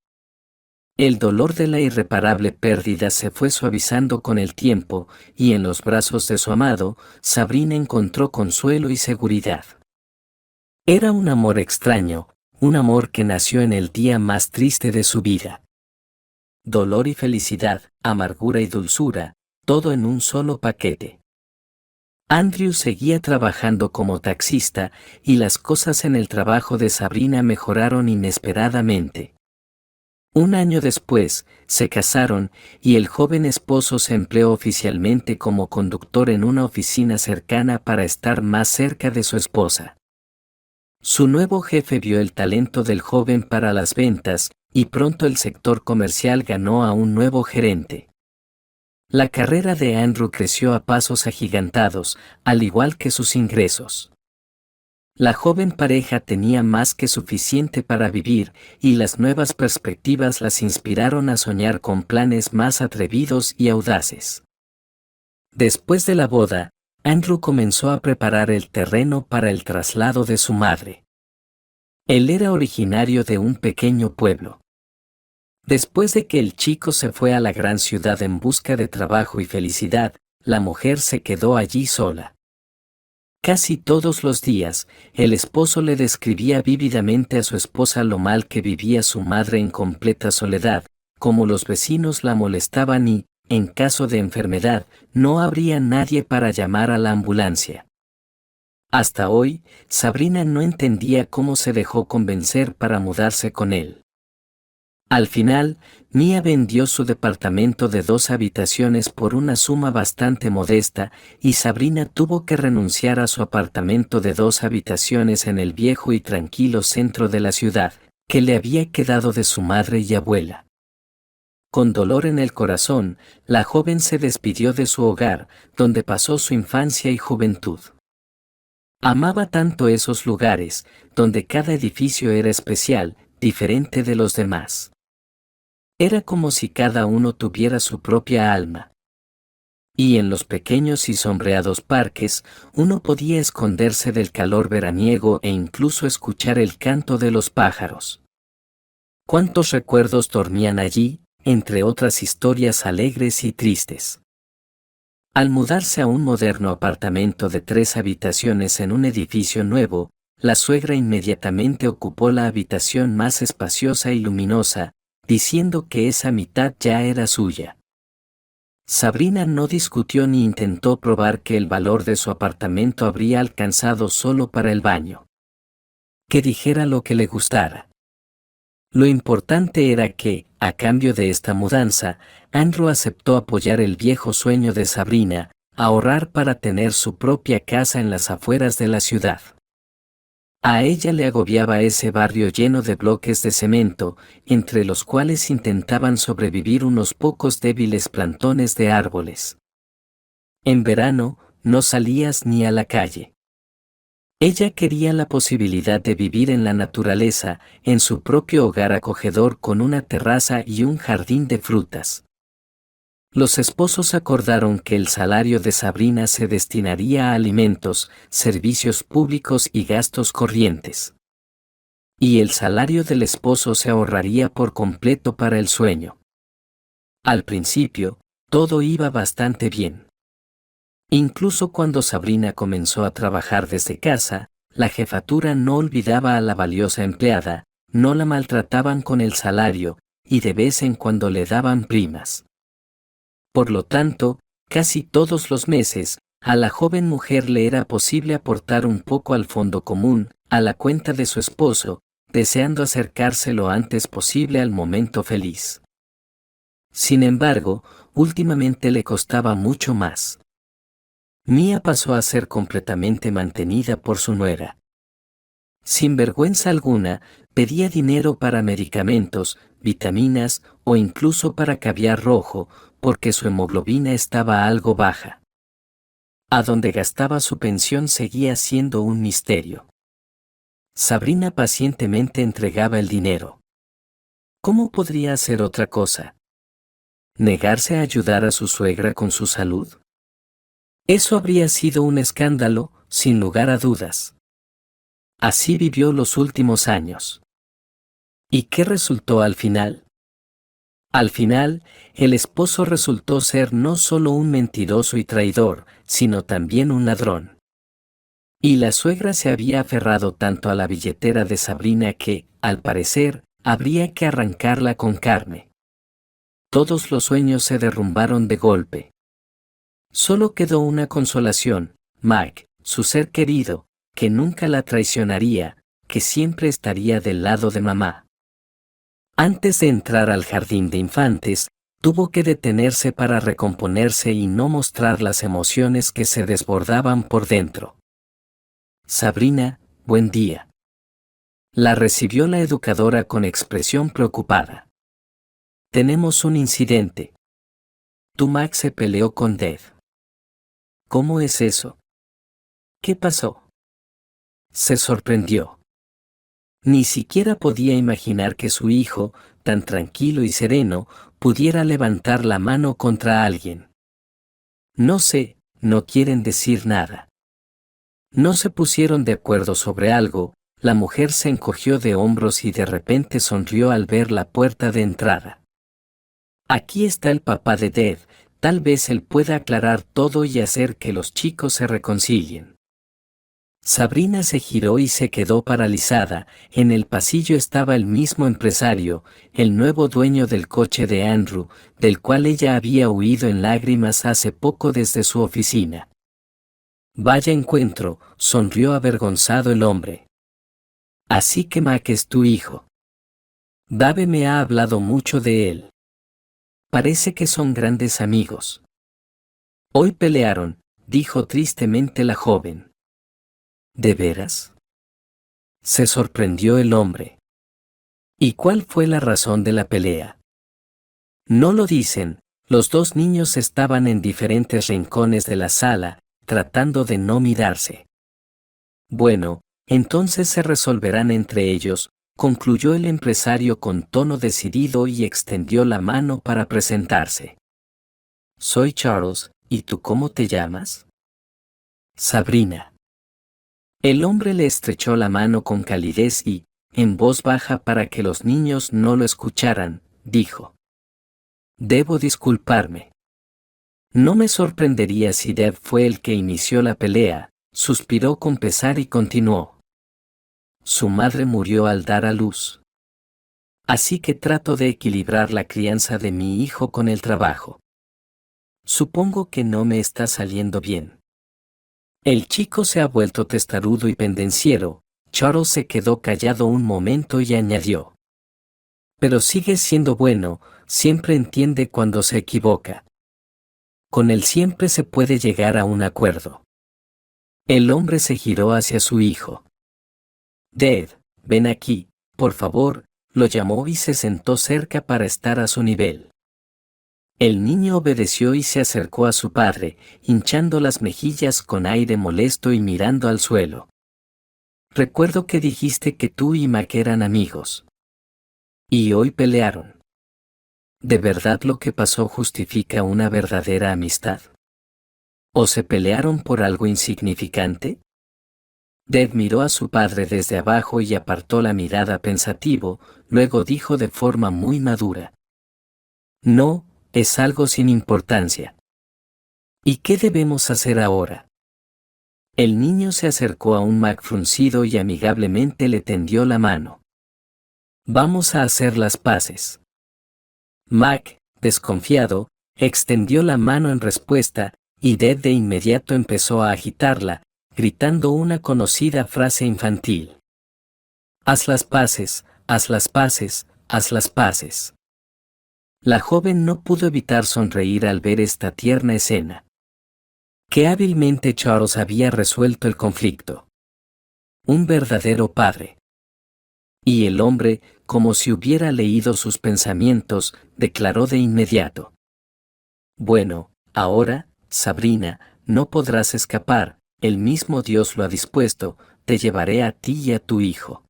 El dolor de la irreparable pérdida se fue suavizando con el tiempo, y en los brazos de su amado, Sabrina encontró consuelo y seguridad. Era un amor extraño, un amor que nació en el día más triste de su vida. Dolor y felicidad, amargura y dulzura, todo en un solo paquete. Andrew seguía trabajando como taxista, y las cosas en el trabajo de Sabrina mejoraron inesperadamente. Un año después, se casaron, y el joven esposo se empleó oficialmente como conductor en una oficina cercana para estar más cerca de su esposa. Su nuevo jefe vio el talento del joven para las ventas, y pronto el sector comercial ganó a un nuevo gerente. La carrera de Andrew creció a pasos agigantados, al igual que sus ingresos. La joven pareja tenía más que suficiente para vivir, y las nuevas perspectivas las inspiraron a soñar con planes más atrevidos y audaces. Después de la boda, Andrew comenzó a preparar el terreno para el traslado de su madre. Él era originario de un pequeño pueblo. Después de que el chico se fue a la gran ciudad en busca de trabajo y felicidad, la mujer se quedó allí sola. Casi todos los días, el esposo le describía vívidamente a su esposa lo mal que vivía su madre en completa soledad, cómo los vecinos la molestaban y, en caso de enfermedad, no habría nadie para llamar a la ambulancia. Hasta hoy, Sabrina no entendía cómo se dejó convencer para mudarse con él. Al final, Mia vendió su departamento de 2 habitaciones por una suma bastante modesta, y Sabrina tuvo que renunciar a su apartamento de 2 habitaciones en el viejo y tranquilo centro de la ciudad, que le había quedado de su madre y abuela. Con dolor en el corazón, la joven se despidió de su hogar, donde pasó su infancia y juventud. Amaba tanto esos lugares, donde cada edificio era especial, diferente de los demás. Era como si cada uno tuviera su propia alma. Y en los pequeños y sombreados parques, uno podía esconderse del calor veraniego e incluso escuchar el canto de los pájaros. ¿Cuántos recuerdos dormían allí, entre otras historias alegres y tristes? Al mudarse a un moderno apartamento de 3 habitaciones en un edificio nuevo, la suegra inmediatamente ocupó la habitación más espaciosa y luminosa, diciendo que esa mitad ya era suya. Sabrina no discutió ni intentó probar que el valor de su apartamento habría alcanzado solo para el baño. Que dijera lo que le gustara. Lo importante era que, a cambio de esta mudanza, Andrew aceptó apoyar el viejo sueño de Sabrina, ahorrar para tener su propia casa en las afueras de la ciudad. A ella le agobiaba ese barrio lleno de bloques de cemento, entre los cuales intentaban sobrevivir unos pocos débiles plantones de árboles. En verano, no salías ni a la calle. Ella quería la posibilidad de vivir en la naturaleza, en su propio hogar acogedor con una terraza y un jardín de frutas. Los esposos acordaron que el salario de Sabrina se destinaría a alimentos, servicios públicos y gastos corrientes. Y el salario del esposo se ahorraría por completo para el sueño. Al principio, todo iba bastante bien. Incluso cuando Sabrina comenzó a trabajar desde casa, la jefatura no olvidaba a la valiosa empleada, no la maltrataban con el salario, y de vez en cuando le daban primas. Por lo tanto, casi todos los meses, a la joven mujer le era posible aportar un poco al fondo común, a la cuenta de su esposo, deseando acercarse lo antes posible al momento feliz. Sin embargo, últimamente le costaba mucho más. Mía pasó a ser completamente mantenida por su nuera. Sin vergüenza alguna, pedía dinero para medicamentos, vitaminas o incluso para caviar rojo, porque su hemoglobina estaba algo baja. A donde gastaba su pensión seguía siendo un misterio. Sabrina pacientemente entregaba el dinero. ¿Cómo podría hacer otra cosa? ¿Negarse a ayudar a su suegra con su salud? Eso habría sido un escándalo, sin lugar a dudas. Así vivió los últimos años. ¿Y qué resultó al final? Al final, el esposo resultó ser no solo un mentiroso y traidor, sino también un ladrón. Y la suegra se había aferrado tanto a la billetera de Sabrina que, al parecer, habría que arrancarla con carne. Todos los sueños se derrumbaron de golpe. Solo quedó una consolación, Mike, su ser querido, que nunca la traicionaría, que siempre estaría del lado de mamá. Antes de entrar al jardín de infantes, tuvo que detenerse para recomponerse y no mostrar las emociones que se desbordaban por dentro. Sabrina, buen día. La recibió la educadora con expresión preocupada. Tenemos un incidente. Tu Max se peleó con Dev. ¿Cómo es eso? ¿Qué pasó? Se sorprendió. Ni siquiera podía imaginar que su hijo, tan tranquilo y sereno, pudiera levantar la mano contra alguien. No sé, no quieren decir nada. No se pusieron de acuerdo sobre algo, la mujer se encogió de hombros y de repente sonrió al ver la puerta de entrada. Aquí está el papá de Dev, tal vez él pueda aclarar todo y hacer que los chicos se reconcilien. Sabrina se giró y se quedó paralizada. En el pasillo estaba el mismo empresario, el nuevo dueño del coche de Andrew, del cual ella había huido en lágrimas hace poco desde su oficina. Vaya encuentro, sonrió avergonzado el hombre. Así que Mac es tu hijo. Dave me ha hablado mucho de él. Parece que son grandes amigos. Hoy pelearon, dijo tristemente la joven. ¿De veras? Se sorprendió el hombre. ¿Y cuál fue la razón de la pelea? No lo dicen, los dos niños estaban en diferentes rincones de la sala, tratando de no mirarse. Bueno, entonces se resolverán entre ellos, concluyó el empresario con tono decidido y extendió la mano para presentarse. Soy Charles, ¿y tú cómo te llamas? Sabrina. El hombre le estrechó la mano con calidez y, en voz baja para que los niños no lo escucharan, dijo. Debo disculparme. No me sorprendería si Dev fue el que inició la pelea, suspiró con pesar y continuó. Su madre murió al dar a luz. Así que trato de equilibrar la crianza de mi hijo con el trabajo. Supongo que no me está saliendo bien. El chico se ha vuelto testarudo y pendenciero. Charles se quedó callado un momento y añadió. Pero sigue siendo bueno, siempre entiende cuando se equivoca. Con él siempre se puede llegar a un acuerdo. El hombre se giró hacia su hijo. Dave, ven aquí, por favor, lo llamó y se sentó cerca para estar a su nivel. El niño obedeció y se acercó a su padre, hinchando las mejillas con aire molesto y mirando al suelo. Recuerdo que dijiste que tú y Mac eran amigos. Y hoy pelearon. ¿De verdad lo que pasó justifica una verdadera amistad? ¿O se pelearon por algo insignificante? Dave miró a su padre desde abajo y apartó la mirada pensativo, luego dijo de forma muy madura. No, es algo sin importancia. ¿Y qué debemos hacer ahora? El niño se acercó a un Mac fruncido y amigablemente le tendió la mano. Vamos a hacer las paces. Mac, desconfiado, extendió la mano en respuesta, y Dave de inmediato empezó a agitarla, gritando una conocida frase infantil. Haz las paces, haz las paces, haz las paces. La joven no pudo evitar sonreír al ver esta tierna escena. Qué hábilmente Charles había resuelto el conflicto. Un verdadero padre. Y el hombre, como si hubiera leído sus pensamientos, declaró de inmediato. Bueno, ahora, Sabrina, no podrás escapar, el mismo Dios lo ha dispuesto, te llevaré a ti y a tu hijo.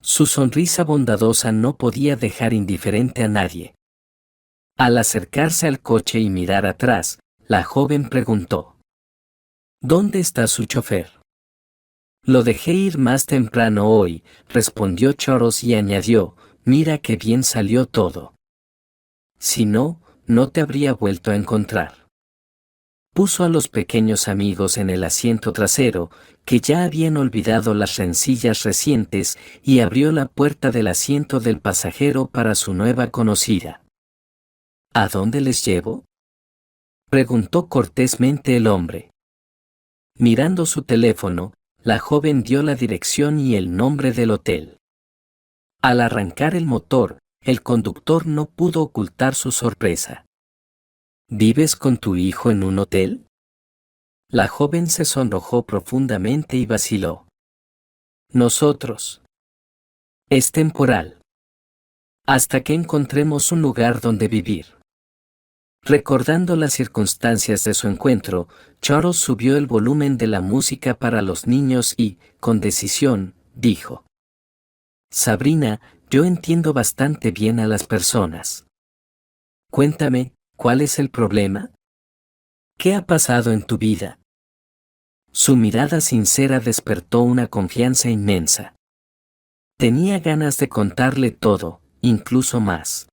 Su sonrisa bondadosa no podía dejar indiferente a nadie. Al acercarse al coche y mirar atrás, la joven preguntó. ¿Dónde está su chofer? Lo dejé ir más temprano hoy, respondió Charles y añadió, mira qué bien salió todo. Si no, no te habría vuelto a encontrar. Puso a los pequeños amigos en el asiento trasero, que ya habían olvidado las rencillas recientes, y abrió la puerta del asiento del pasajero para su nueva conocida. ¿A dónde les llevo? Preguntó cortésmente el hombre. Mirando su teléfono, la joven dio la dirección y el nombre del hotel. Al arrancar el motor, el conductor no pudo ocultar su sorpresa. ¿Vives con tu hijo en un hotel? La joven se sonrojó profundamente y vaciló. Nosotros. Es temporal. Hasta que encontremos un lugar donde vivir. Recordando las circunstancias de su encuentro, Charles subió el volumen de la música para los niños y, con decisión, dijo. Sabrina, yo entiendo bastante bien a las personas. Cuéntame, ¿cuál es el problema? ¿Qué ha pasado en tu vida? Su mirada sincera despertó una confianza inmensa. Tenía ganas de contarle todo, incluso más.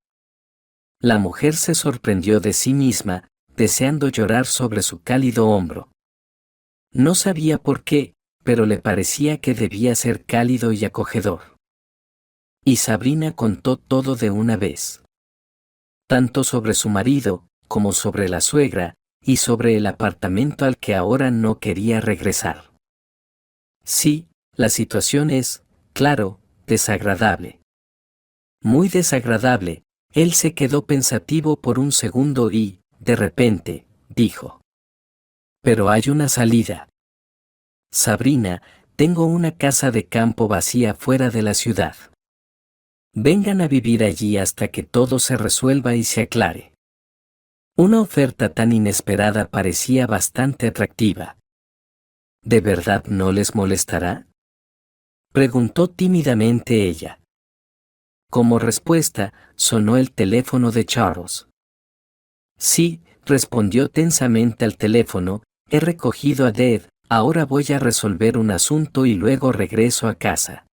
La mujer se sorprendió de sí misma, deseando llorar sobre su cálido hombro. No sabía por qué, pero le parecía que debía ser cálido y acogedor. Y Sabrina contó todo de una vez. Tanto sobre su marido, como sobre la suegra, y sobre el apartamento al que ahora no quería regresar. Sí, la situación es, claro, desagradable. Muy desagradable. Él se quedó pensativo por un segundo y, de repente, dijo. Pero hay una salida. Sabrina, tengo una casa de campo vacía fuera de la ciudad. Vengan a vivir allí hasta que todo se resuelva y se aclare. Una oferta tan inesperada parecía bastante atractiva. ¿De verdad no les molestará? Preguntó tímidamente ella. Como respuesta, sonó el teléfono de Charles. Sí, respondió tensamente al teléfono, he recogido a Dave, ahora voy a resolver un asunto y luego regreso a casa.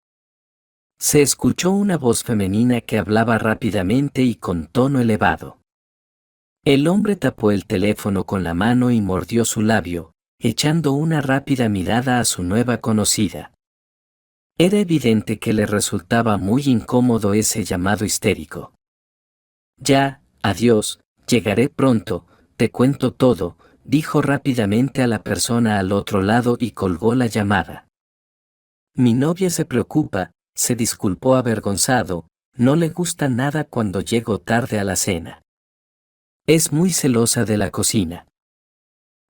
Se escuchó una voz femenina que hablaba rápidamente y con tono elevado. El hombre tapó el teléfono con la mano y mordió su labio, echando una rápida mirada a su nueva conocida. Era evidente que le resultaba muy incómodo ese llamado histérico. Ya, adiós, llegaré pronto, te cuento todo, dijo rápidamente a la persona al otro lado y colgó la llamada. Mi novia se preocupa, se disculpó avergonzado, no le gusta nada cuando llego tarde a la cena. Es muy celosa de la cocina.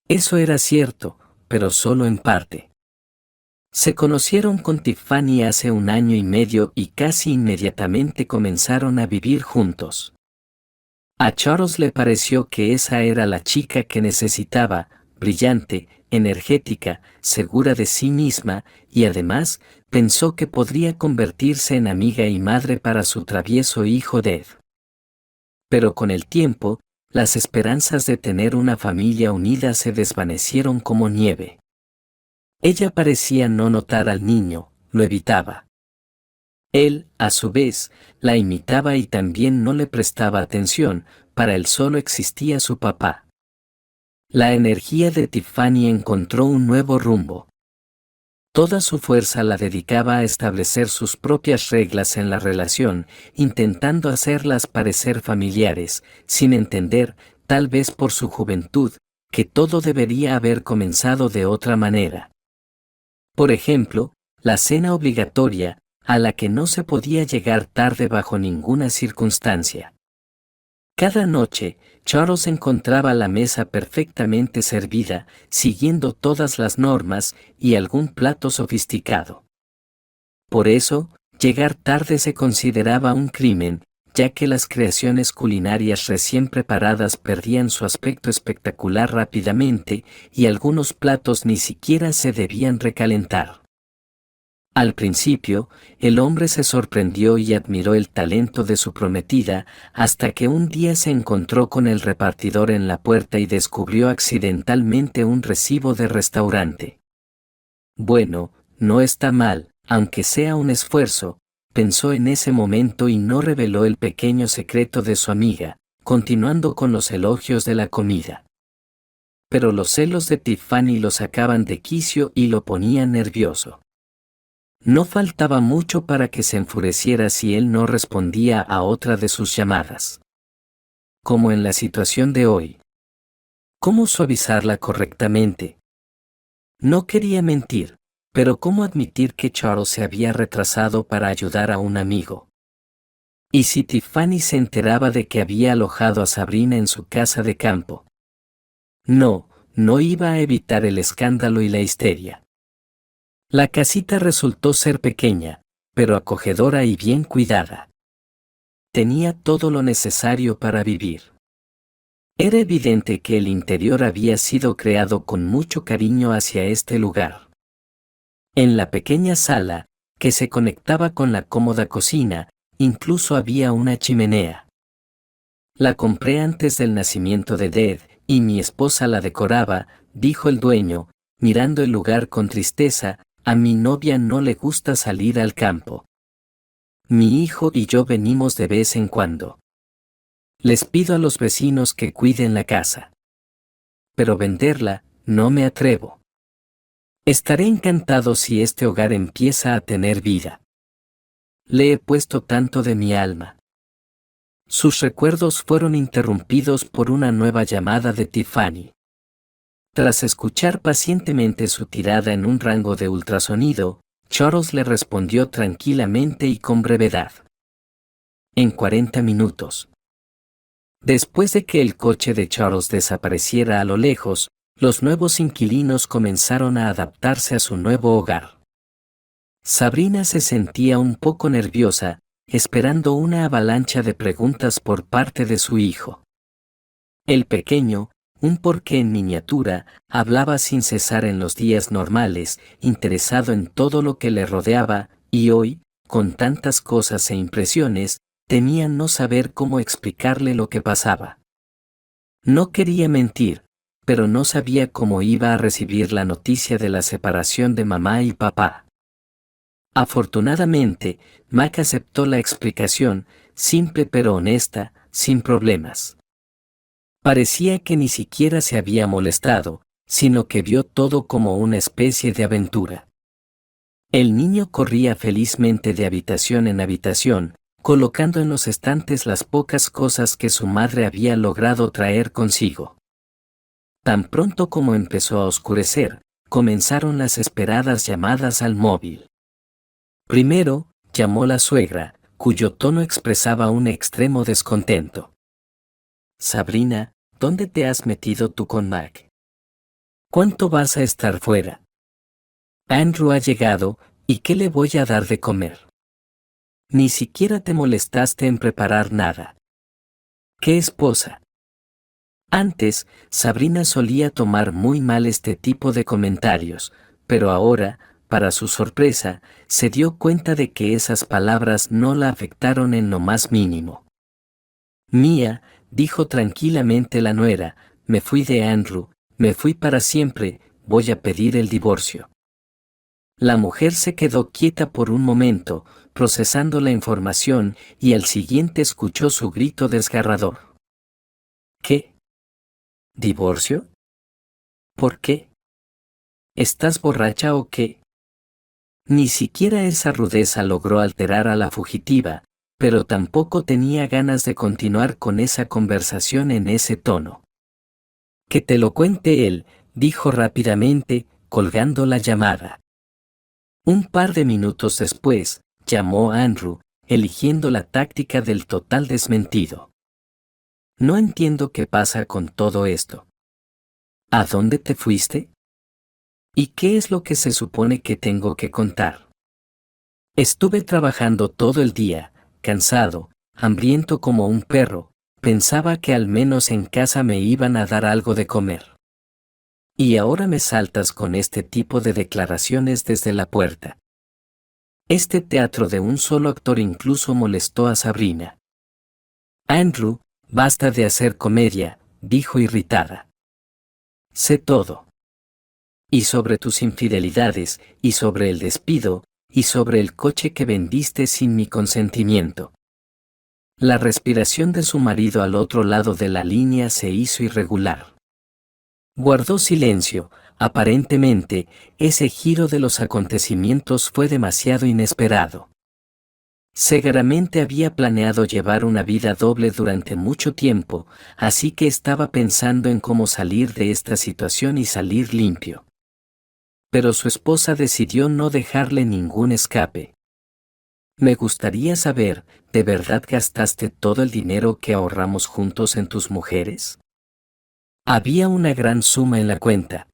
Eso era cierto, pero solo en parte. Se conocieron con Tiffany hace 1 año y medio y casi inmediatamente comenzaron a vivir juntos. A Charles le pareció que esa era la chica que necesitaba, brillante, energética, segura de sí misma, y además, pensó que podría convertirse en amiga y madre para su travieso hijo Dave. Pero con el tiempo, las esperanzas de tener una familia unida se desvanecieron como nieve. Ella parecía no notar al niño, lo evitaba. Él, a su vez, la imitaba y también no le prestaba atención, para él solo existía su papá. La energía de Tiffany encontró un nuevo rumbo. Toda su fuerza la dedicaba a establecer sus propias reglas en la relación, intentando hacerlas parecer familiares, sin entender, tal vez por su juventud, que todo debería haber comenzado de otra manera. Por ejemplo, la cena obligatoria, a la que no se podía llegar tarde bajo ninguna circunstancia. Cada noche, Charles encontraba la mesa perfectamente servida, siguiendo todas las normas y algún plato sofisticado. Por eso, llegar tarde se consideraba un crimen, ya que las creaciones culinarias recién preparadas perdían su aspecto espectacular rápidamente y algunos platos ni siquiera se debían recalentar. Al principio, el hombre se sorprendió y admiró el talento de su prometida, hasta que un día se encontró con el repartidor en la puerta y descubrió accidentalmente un recibo de restaurante. Bueno, no está mal, aunque sea un esfuerzo, pensó en ese momento y no reveló el pequeño secreto de su amiga, continuando con los elogios de la comida. Pero los celos de Tiffany lo sacaban de quicio y lo ponían nervioso. No faltaba mucho para que se enfureciera si él no respondía a otra de sus llamadas. Como en la situación de hoy. ¿Cómo suavizarla correctamente? No quería mentir, pero ¿cómo admitir que Charles se había retrasado para ayudar a un amigo? ¿Y si Tiffany se enteraba de que había alojado a Sabrina en su casa de campo? No iba a evitar el escándalo y la histeria. La casita resultó ser pequeña, pero acogedora y bien cuidada. Tenía todo lo necesario para vivir. Era evidente que el interior había sido creado con mucho cariño hacia este lugar. En la pequeña sala, que se conectaba con la cómoda cocina, incluso había una chimenea. La compré antes del nacimiento de Ded, y mi esposa la decoraba, dijo el dueño, mirando el lugar con tristeza. A mi novia no le gusta salir al campo. Mi hijo y yo venimos de vez en cuando. Les pido a los vecinos que cuiden la casa. Pero venderla, no me atrevo. Estaré encantado si este hogar empieza a tener vida. Le he puesto tanto de mi alma. Sus recuerdos fueron interrumpidos por una nueva llamada de Tiffany. Tras escuchar pacientemente su tirada en un rango de ultrasonido, Charles le respondió tranquilamente y con brevedad. En 40 minutos. Después de que el coche de Charles desapareciera a lo lejos, los nuevos inquilinos comenzaron a adaptarse a su nuevo hogar. Sabrina se sentía un poco nerviosa, esperando una avalancha de preguntas por parte de su hijo. El pequeño, un porqué en miniatura, hablaba sin cesar en los días normales, interesado en todo lo que le rodeaba, y hoy, con tantas cosas e impresiones, temía no saber cómo explicarle lo que pasaba. No quería mentir, pero no sabía cómo iba a recibir la noticia de la separación de mamá y papá. Afortunadamente, Mac aceptó la explicación, simple pero honesta, sin problemas. Parecía que ni siquiera se había molestado, sino que vio todo como una especie de aventura. El niño corría felizmente de habitación en habitación, colocando en los estantes las pocas cosas que su madre había logrado traer consigo. Tan pronto como empezó a oscurecer, comenzaron las esperadas llamadas al móvil. Primero, llamó la suegra, cuyo tono expresaba un extremo descontento. Sabrina, ¿dónde te has metido tú con Mac? ¿Cuánto vas a estar fuera? Andrew ha llegado, ¿y qué le voy a dar de comer? Ni siquiera te molestaste en preparar nada. ¿Qué esposa? Antes, Sabrina solía tomar muy mal este tipo de comentarios, pero ahora, para su sorpresa, se dio cuenta de que esas palabras no la afectaron en lo más mínimo. Mía, dijo tranquilamente la nuera, me fui de Andrew, me fui para siempre, voy a pedir el divorcio. La mujer se quedó quieta por un momento, procesando la información, y al siguiente escuchó su grito desgarrador. ¿Qué? ¿Divorcio? ¿Por qué? ¿Estás borracha o qué? Ni siquiera esa rudeza logró alterar a la fugitiva, pero tampoco tenía ganas de continuar con esa conversación en ese tono. Que te lo cuente él, dijo rápidamente, colgando la llamada. Un par de minutos después, llamó a Andrew, eligiendo la táctica del total desmentido. No entiendo qué pasa con todo esto. ¿A dónde te fuiste? ¿Y qué es lo que se supone que tengo que contar? Estuve trabajando todo el día, cansado, hambriento como un perro, pensaba que al menos en casa me iban a dar algo de comer. Y ahora me saltas con este tipo de declaraciones desde la puerta. Este teatro de un solo actor incluso molestó a Sabrina. Andrew, basta de hacer comedia, dijo irritada. Sé todo. Y sobre tus infidelidades, y sobre el despido, y sobre el coche que vendiste sin mi consentimiento. La respiración de su marido al otro lado de la línea se hizo irregular. Guardó silencio, aparentemente, ese giro de los acontecimientos fue demasiado inesperado. Seguramente había planeado llevar una vida doble durante mucho tiempo, así que estaba pensando en cómo salir de esta situación y salir limpio. Pero su esposa decidió no dejarle ningún escape. Me gustaría saber, ¿de verdad gastaste todo el dinero que ahorramos juntos en tus mujeres? Había una gran suma en la cuenta.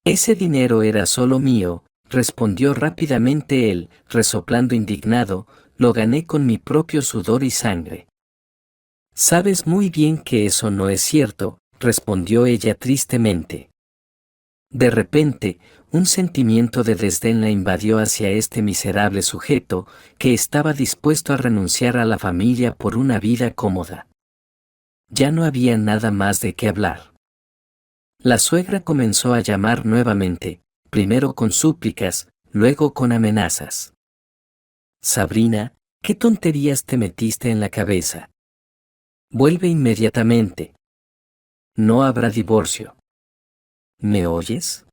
Ese dinero era solo mío, respondió rápidamente él, resoplando indignado, lo gané con mi propio sudor y sangre. Sabes muy bien que eso no es cierto, respondió ella tristemente. De repente, un sentimiento de desdén la invadió hacia este miserable sujeto, que estaba dispuesto a renunciar a la familia por una vida cómoda. Ya no había nada más de qué hablar. La suegra comenzó a llamar nuevamente, primero con súplicas, luego con amenazas. Sabrina, ¿qué tonterías te metiste en la cabeza? Vuelve inmediatamente. No habrá divorcio. ¿Me oyes?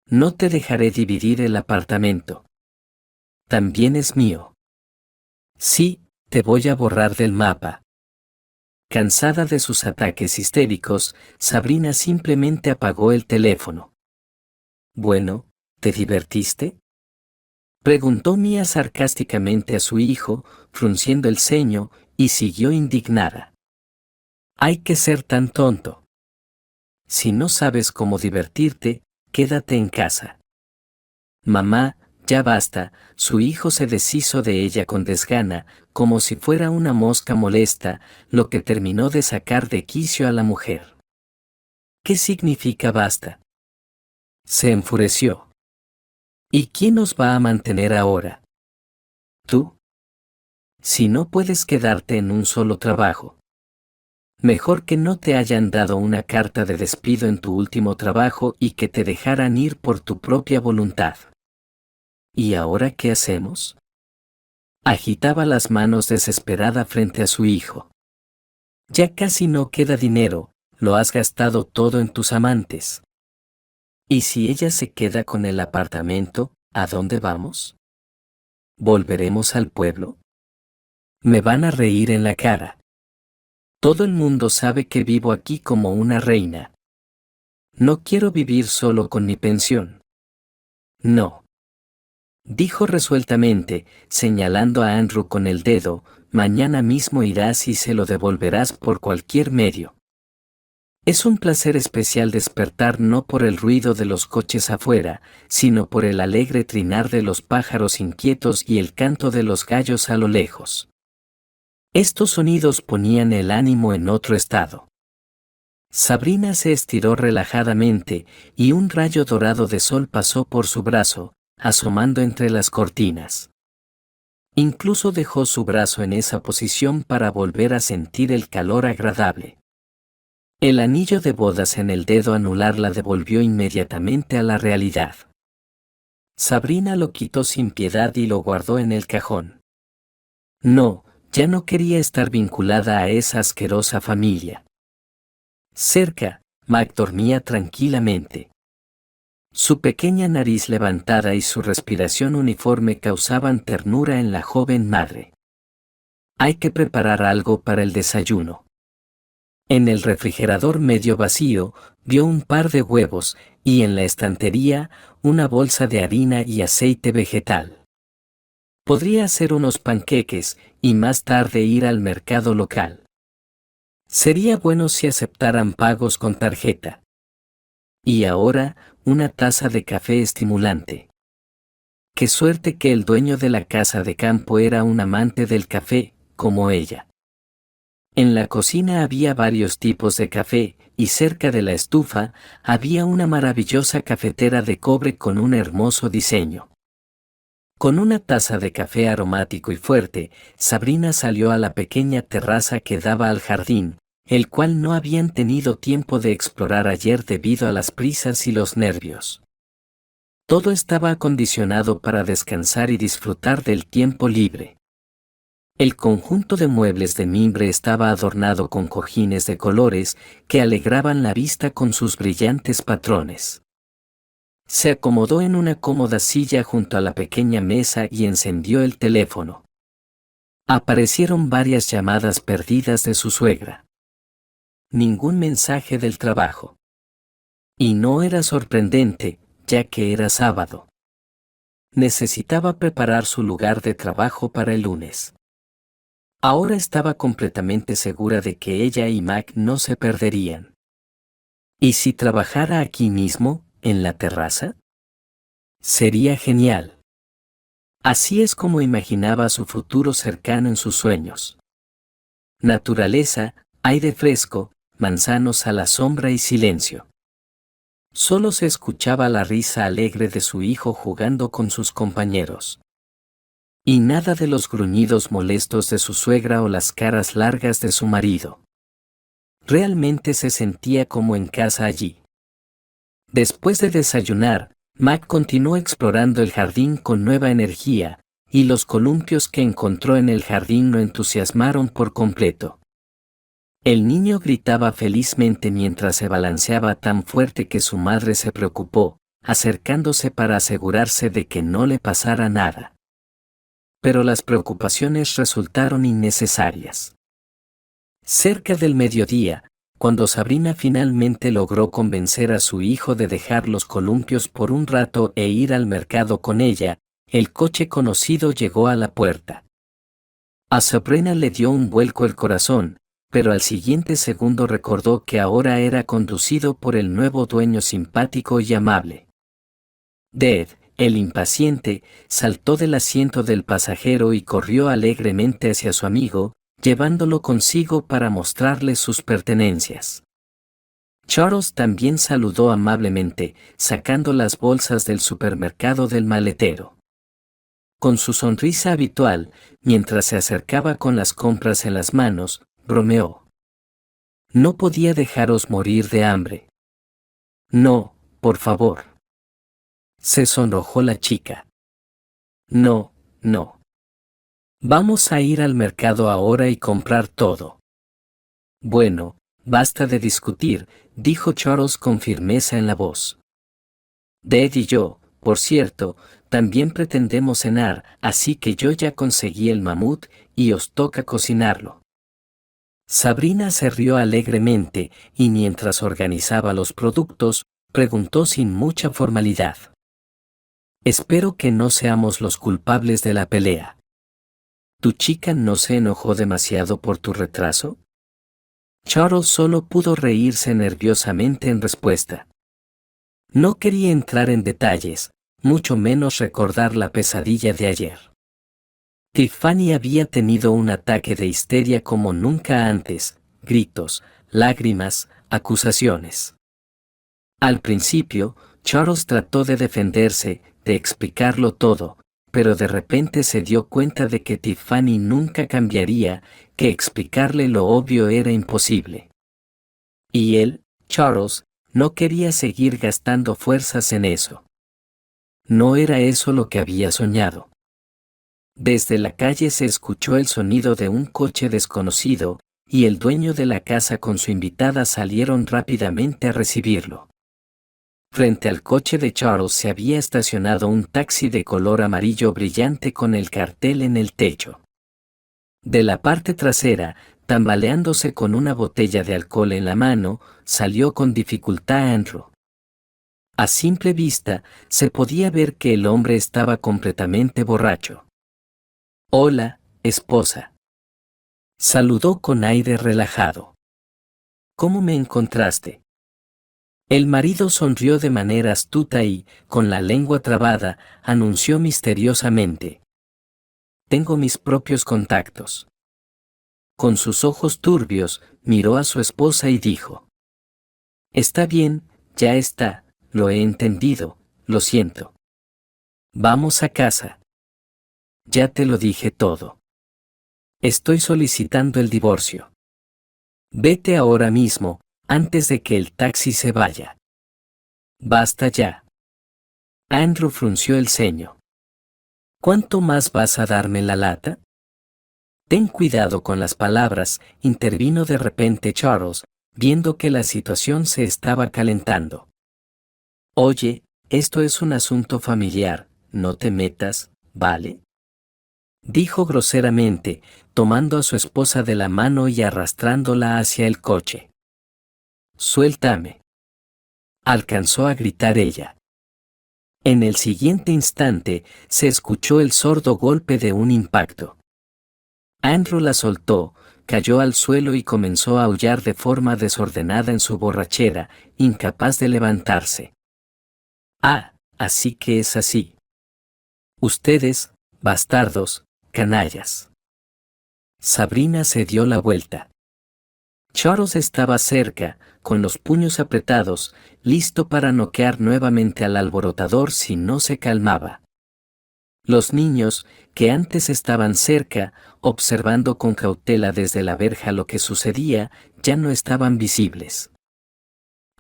No te dejaré dividir el apartamento. También es mío. Sí, te voy a borrar del mapa. Cansada de sus ataques histéricos, Sabrina simplemente apagó el teléfono. Bueno, ¿te divertiste? Preguntó Mia sarcásticamente a su hijo, frunciendo el ceño, y siguió indignada. Hay que ser tan tonto. Si no sabes cómo divertirte, quédate en casa. Mamá, ya basta, su hijo se deshizo de ella con desgana, como si fuera una mosca molesta, lo que terminó de sacar de quicio a la mujer. ¿Qué significa basta? Se enfureció. ¿Y quién nos va a mantener ahora? ¿Tú? Si no puedes quedarte en un solo trabajo. Mejor que no te hayan dado una carta de despido en tu último trabajo y que te dejaran ir por tu propia voluntad. ¿Y ahora qué hacemos? Agitaba las manos desesperada frente a su hijo. Ya casi no queda dinero, lo has gastado todo en tus amantes. ¿Y si ella se queda con el apartamento, a dónde vamos? ¿Volveremos al pueblo? Me van a reír en la cara. Todo el mundo sabe que vivo aquí como una reina. No quiero vivir solo con mi pensión. No. Dijo resueltamente, señalando a Andrew con el dedo, mañana mismo irás y se lo devolverás por cualquier medio. Es un placer especial despertar no por el ruido de los coches afuera, sino por el alegre trinar de los pájaros inquietos y el canto de los gallos a lo lejos. Estos sonidos ponían el ánimo en otro estado. Sabrina se estiró relajadamente, y un rayo dorado de sol pasó por su brazo, asomando entre las cortinas. Incluso dejó su brazo en esa posición para volver a sentir el calor agradable. El anillo de bodas en el dedo anular la devolvió inmediatamente a la realidad. Sabrina lo quitó sin piedad y lo guardó en el cajón. No, ya no quería estar vinculada a esa asquerosa familia. Cerca, Mac dormía tranquilamente. Su pequeña nariz levantada y su respiración uniforme causaban ternura en la joven madre. Hay que preparar algo para el desayuno. En el refrigerador medio vacío, vio un par de huevos, y en la estantería, una bolsa de harina y aceite vegetal. Podría hacer unos panqueques, y más tarde ir al mercado local. Sería bueno si aceptaran pagos con tarjeta. Y ahora, una taza de café estimulante. Qué suerte que el dueño de la casa de campo era un amante del café, como ella. En la cocina había varios tipos de café, y cerca de la estufa había una maravillosa cafetera de cobre con un hermoso diseño. Con una taza de café aromático y fuerte, Sabrina salió a la pequeña terraza que daba al jardín, el cual no habían tenido tiempo de explorar ayer debido a las prisas y los nervios. Todo estaba acondicionado para descansar y disfrutar del tiempo libre. El conjunto de muebles de mimbre estaba adornado con cojines de colores que alegraban la vista con sus brillantes patrones. Se acomodó en una cómoda silla junto a la pequeña mesa y encendió el teléfono. Aparecieron varias llamadas perdidas de su suegra. Ningún mensaje del trabajo. Y no era sorprendente, ya que era sábado. Necesitaba preparar su lugar de trabajo para el lunes. Ahora estaba completamente segura de que ella y Mac no se perderían. ¿Y si trabajara aquí mismo, en la terraza? Sería genial. Así es como imaginaba su futuro cercano en sus sueños. Naturaleza, aire fresco, manzanos a la sombra y silencio. Solo se escuchaba la risa alegre de su hijo jugando con sus compañeros. Y nada de los gruñidos molestos de su suegra o las caras largas de su marido. Realmente se sentía como en casa allí. Después de desayunar, Mac continuó explorando el jardín con nueva energía, y los columpios que encontró en el jardín lo entusiasmaron por completo. El niño gritaba felizmente mientras se balanceaba tan fuerte que su madre se preocupó, acercándose para asegurarse de que no le pasara nada. Pero las preocupaciones resultaron innecesarias. Cerca del mediodía, cuando Sabrina finalmente logró convencer a su hijo de dejar los columpios por un rato e ir al mercado con ella, el coche conocido llegó a la puerta. A Sabrina le dio un vuelco el corazón, pero al siguiente segundo recordó que ahora era conducido por el nuevo dueño simpático y amable. Dave, el impaciente, saltó del asiento del pasajero y corrió alegremente hacia su amigo, llevándolo consigo para mostrarle sus pertenencias. Charles también saludó amablemente, sacando las bolsas del supermercado del maletero. Con su sonrisa habitual, mientras se acercaba con las compras en las manos, bromeó. No podía dejaros morir de hambre. No, por favor. Se sonrojó la chica. No, no. Vamos a ir al mercado ahora y comprar todo. Bueno, basta de discutir, dijo Charles con firmeza en la voz. Dad y yo, por cierto, también pretendemos cenar, así que yo ya conseguí el mamut y os toca cocinarlo. Sabrina se rió alegremente y mientras organizaba los productos, preguntó sin mucha formalidad. Espero que no seamos los culpables de la pelea. ¿Tu chica no se enojó demasiado por tu retraso? Charles solo pudo reírse nerviosamente en respuesta. No quería entrar en detalles, mucho menos recordar la pesadilla de ayer. Tiffany había tenido un ataque de histeria como nunca antes, gritos, lágrimas, acusaciones. Al principio, Charles trató de defenderse, de explicarlo todo, pero de repente se dio cuenta de que Tiffany nunca cambiaría, que explicarle lo obvio era imposible. Y él, Charles, no quería seguir gastando fuerzas en eso. No era eso lo que había soñado. Desde la calle se escuchó el sonido de un coche desconocido, y el dueño de la casa con su invitada salieron rápidamente a recibirlo. Frente al coche de Charles se había estacionado un taxi de color amarillo brillante con el cartel en el techo. De la parte trasera, tambaleándose con una botella de alcohol en la mano, salió con dificultad Andrew. A simple vista, se podía ver que el hombre estaba completamente borracho. «Hola, esposa», saludó con aire relajado. «¿Cómo me encontraste?». El marido sonrió de manera astuta y, con la lengua trabada, anunció misteriosamente: «Tengo mis propios contactos». Con sus ojos turbios, miró a su esposa y dijo: «Está bien, ya está, lo he entendido, lo siento. Vamos a casa». «Ya te lo dije todo. Estoy solicitando el divorcio. Vete ahora mismo, antes de que el taxi se vaya». «Basta ya». Andrew frunció el ceño. «¿Cuánto más vas a darme la lata?». «Ten cuidado con las palabras», intervino de repente Charles, viendo que la situación se estaba calentando. «Oye, esto es un asunto familiar, no te metas, ¿vale?», dijo groseramente, tomando a su esposa de la mano y arrastrándola hacia el coche. «Suéltame», alcanzó a gritar ella. En el siguiente instante, se escuchó el sordo golpe de un impacto. Andrew la soltó, cayó al suelo y comenzó a aullar de forma desordenada en su borrachera, incapaz de levantarse. «Ah, así que es así. Ustedes, bastardos, canallas». Sabrina se dio la vuelta. Charles estaba cerca, con los puños apretados, listo para noquear nuevamente al alborotador si no se calmaba. Los niños, que antes estaban cerca, observando con cautela desde la verja lo que sucedía, ya no estaban visibles.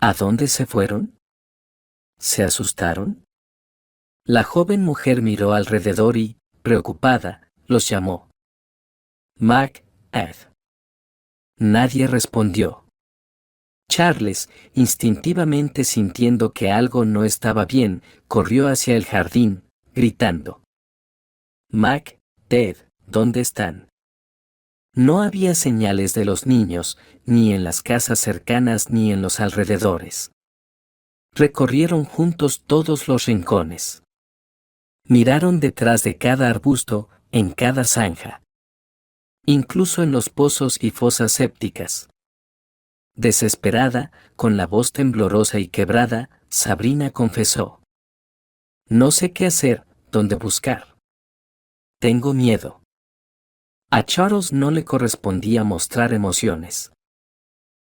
¿A dónde se fueron? ¿Se asustaron? La joven mujer miró alrededor y, preocupada, los llamó. «Mac, Ed». Nadie respondió. Charles, instintivamente sintiendo que algo no estaba bien, corrió hacia el jardín, gritando: «Mac, Ted, ¿dónde están?». No había señales de los niños, ni en las casas cercanas ni en los alrededores. Recorrieron juntos todos los rincones. Miraron detrás de cada arbusto, en cada zanja. Incluso en los pozos y fosas sépticas. Desesperada, con la voz temblorosa y quebrada, Sabrina confesó: «No sé qué hacer, dónde buscar. Tengo miedo». A Charles no le correspondía mostrar emociones.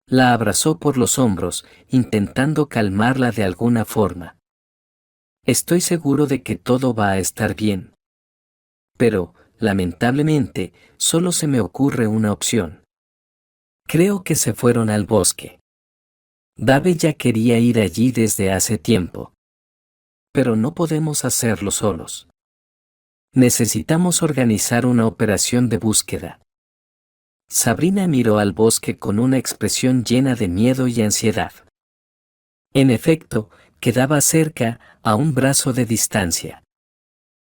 La abrazó por los hombros, intentando calmarla de alguna forma. «Estoy seguro de que todo va a estar bien. Pero, lamentablemente, solo se me ocurre una opción. Creo que se fueron al bosque. Dave ya quería ir allí desde hace tiempo. Pero no podemos hacerlo solos. Necesitamos organizar una operación de búsqueda». Sabrina miró al bosque con una expresión llena de miedo y ansiedad. En efecto, quedaba cerca, a un brazo de distancia.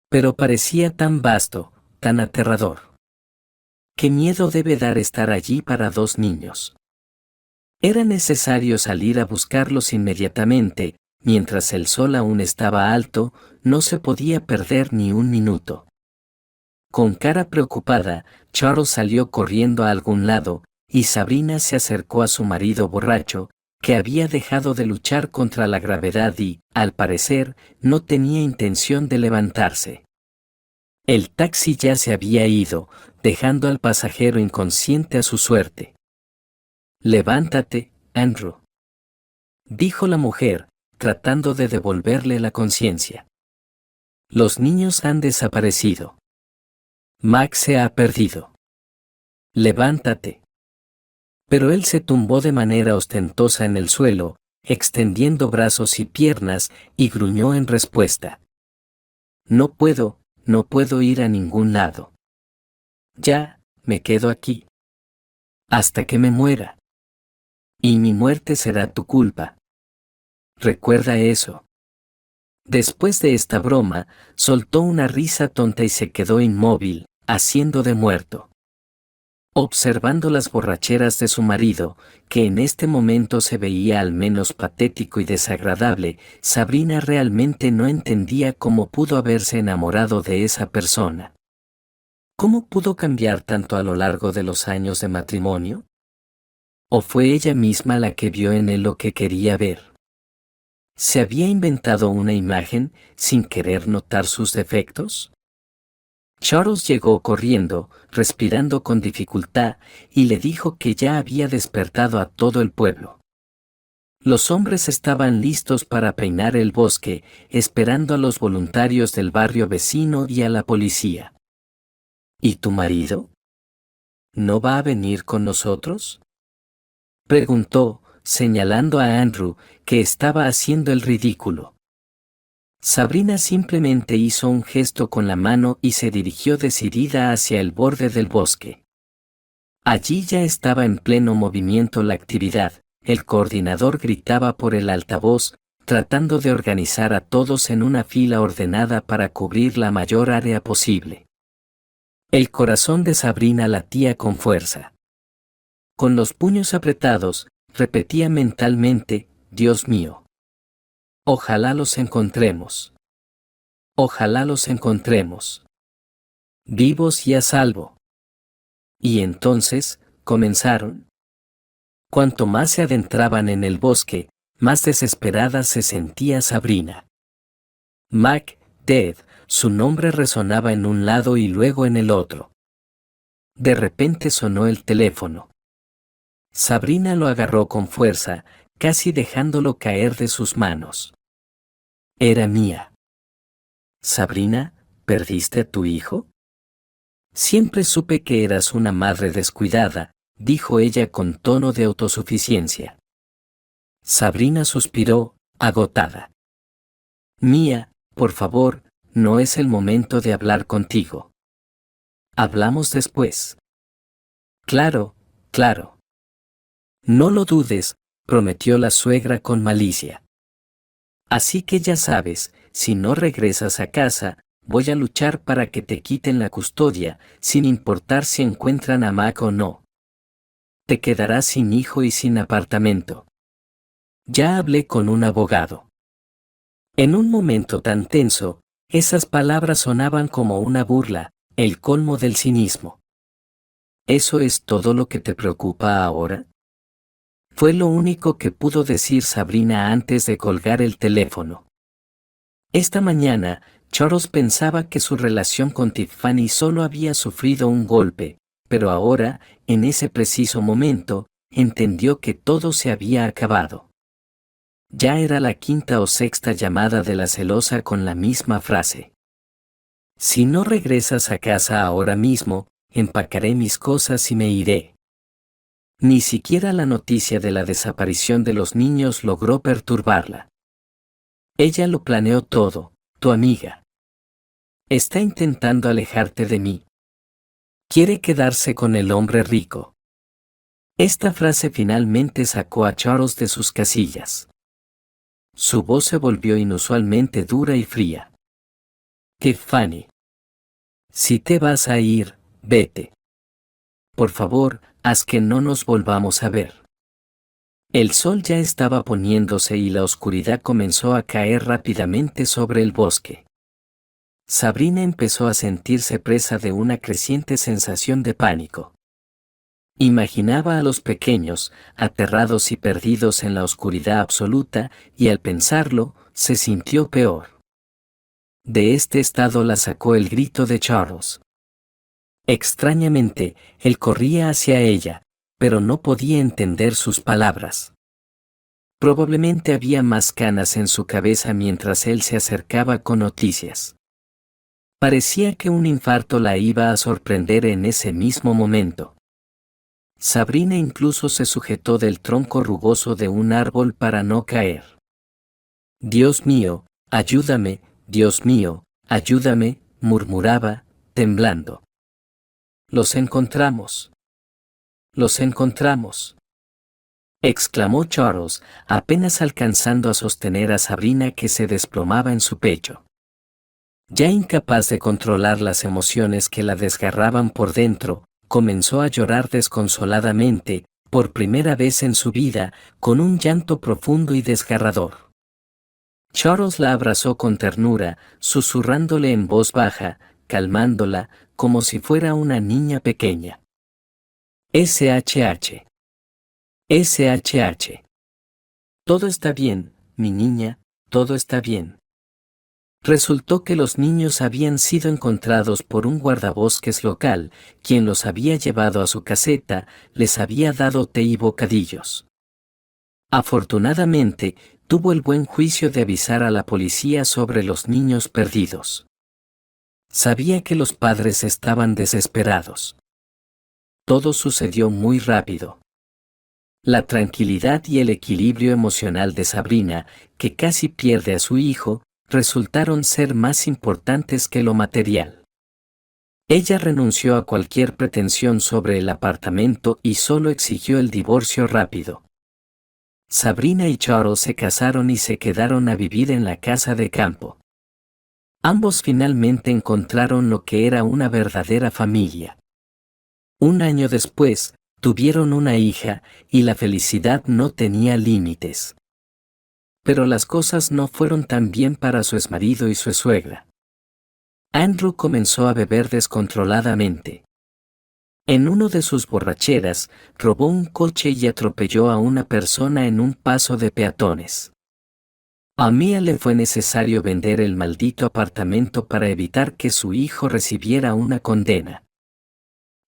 Pero parecía tan vasto, tan aterrador. ¿Qué miedo debe dar estar allí para dos niños? Era necesario salir a buscarlos inmediatamente, mientras el sol aún estaba alto, no se podía perder ni un minuto. Con cara preocupada, Charles salió corriendo a algún lado, y Sabrina se acercó a su marido borracho, que había dejado de luchar contra la gravedad y, al parecer, no tenía intención de levantarse. El taxi ya se había ido, dejando al pasajero inconsciente a su suerte. «Levántate, Andrew», dijo la mujer, tratando de devolverle la conciencia. «Los niños han desaparecido. Max se ha perdido. Levántate». Pero él se tumbó de manera ostentosa en el suelo, extendiendo brazos y piernas, y gruñó en respuesta. No puedo ir a ningún lado. Ya, me quedo aquí. Hasta que me muera. Y mi muerte será tu culpa. Recuerda eso. Después de esta broma, soltó una risa tonta y se quedó inmóvil, haciendo de muerto. Observando las borracheras de su marido, que en este momento se veía al menos patético y desagradable, Sabrina realmente no entendía cómo pudo haberse enamorado de esa persona. ¿Cómo pudo cambiar tanto a lo largo de los años de matrimonio? ¿O fue ella misma la que vio en él lo que quería ver? ¿Se había inventado una imagen sin querer notar sus defectos? Charles llegó corriendo, respirando con dificultad, y le dijo que ya había despertado a todo el pueblo. Los hombres estaban listos para peinar el bosque, esperando a los voluntarios del barrio vecino y a la policía. ¿Y tu marido? ¿No va a venir con nosotros?, preguntó, señalando a Andrew, que estaba haciendo el ridículo. Sabrina simplemente hizo un gesto con la mano y se dirigió decidida hacia el borde del bosque. Allí ya estaba en pleno movimiento la actividad. El coordinador gritaba por el altavoz, tratando de organizar a todos en una fila ordenada para cubrir la mayor área posible. El corazón de Sabrina latía con fuerza. Con los puños apretados, repetía mentalmente: Dios mío. Ojalá los encontremos. Ojalá los encontremos. Vivos y a salvo. Y entonces, comenzaron. Cuanto más se adentraban en el bosque, más desesperada se sentía Sabrina. Mac, Dead, su nombre resonaba en un lado y luego en el otro. De repente sonó el teléfono. Sabrina lo agarró con fuerza, casi dejándolo caer de sus manos. Era Mia. Sabrina, ¿perdiste a tu hijo? Siempre supe que eras una madre descuidada, dijo ella con tono de autosuficiencia. Sabrina suspiró, agotada. Mia, por favor, no es el momento de hablar contigo. Hablamos después. Claro, claro. No lo dudes, prometió la suegra con malicia. Así que ya sabes, si no regresas a casa, voy a luchar para que te quiten la custodia, sin importar si encuentran a Mac o no. Te quedarás sin hijo y sin apartamento. Ya hablé con un abogado. En un momento tan tenso, esas palabras sonaban como una burla, el colmo del cinismo. ¿Eso es todo lo que te preocupa ahora? Fue lo único que pudo decir Sabrina antes de colgar el teléfono. Esta mañana, Charles pensaba que su relación con Tiffany solo había sufrido un golpe, pero ahora, en ese preciso momento, entendió que todo se había acabado. Ya era la quinta o sexta llamada de la celosa con la misma frase. Si no regresas a casa ahora mismo, empacaré mis cosas y me iré. Ni siquiera la noticia de la desaparición de los niños logró perturbarla. Ella lo planeó todo, tu amiga. Está intentando alejarte de mí. Quiere quedarse con el hombre rico. Esta frase finalmente sacó a Charles de sus casillas. Su voz se volvió inusualmente dura y fría. Tiffany. Si te vas a ir, vete. Por favor, haz que no nos volvamos a ver. El sol ya estaba poniéndose y la oscuridad comenzó a caer rápidamente sobre el bosque. Sabrina empezó a sentirse presa de una creciente sensación de pánico. Imaginaba a los pequeños, aterrados y perdidos en la oscuridad absoluta, y al pensarlo, se sintió peor. De este estado la sacó el grito de Charles. Extrañamente, él corría hacia ella, pero no podía entender sus palabras. Probablemente había más canas en su cabeza mientras él se acercaba con noticias. Parecía que un infarto la iba a sorprender en ese mismo momento. Sabrina incluso se sujetó del tronco rugoso de un árbol para no caer. Dios mío, ayúdame, Dios mío, Ayúdame, murmuraba, temblando. Los encontramos. Los encontramos, exclamó Charles, apenas alcanzando a sostener a Sabrina que se desplomaba en su pecho. Ya incapaz de controlar las emociones que la desgarraban por dentro, comenzó a llorar desconsoladamente, por primera vez en su vida, con un llanto profundo y desgarrador. Charles la abrazó con ternura, susurrándole en voz baja, calmándola, como si fuera una niña pequeña. SHH. SHH. Todo está bien, mi niña, todo está bien. Resultó que los niños habían sido encontrados por un guardabosques local, quien los había llevado a su caseta, les había dado té y bocadillos. Afortunadamente, tuvo el buen juicio de avisar a la policía sobre los niños perdidos. Sabía que los padres estaban desesperados. Todo sucedió muy rápido. La tranquilidad y el equilibrio emocional de Sabrina, que casi pierde a su hijo, resultaron ser más importantes que lo material. Ella renunció a cualquier pretensión sobre el apartamento y solo exigió el divorcio rápido. Sabrina y Charles se casaron y se quedaron a vivir en la casa de campo. Ambos finalmente encontraron lo que era una verdadera familia. Un año después, tuvieron una hija, y la felicidad no tenía límites. Pero las cosas no fueron tan bien para su exmarido y su suegra. Andrew comenzó a beber descontroladamente. En uno de sus borracheras, robó un coche y atropelló a una persona en un paso de peatones. A Mia le fue necesario vender el maldito apartamento para evitar que su hijo recibiera una condena.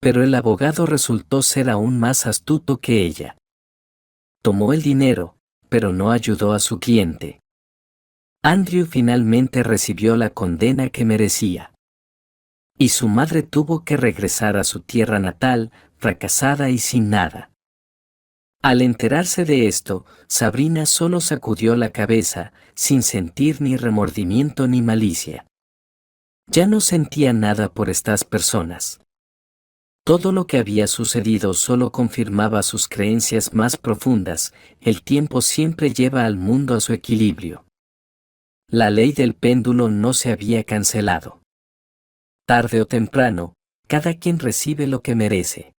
Pero el abogado resultó ser aún más astuto que ella. Tomó el dinero, pero no ayudó a su cliente. Andrew finalmente recibió la condena que merecía. Y su madre tuvo que regresar a su tierra natal, fracasada y sin nada. Al enterarse de esto, Sabrina solo sacudió la cabeza, sin sentir ni remordimiento ni malicia. Ya no sentía nada por estas personas. Todo lo que había sucedido solo confirmaba sus creencias más profundas: el tiempo siempre lleva al mundo a su equilibrio. La ley del péndulo no se había cancelado. Tarde o temprano, cada quien recibe lo que merece.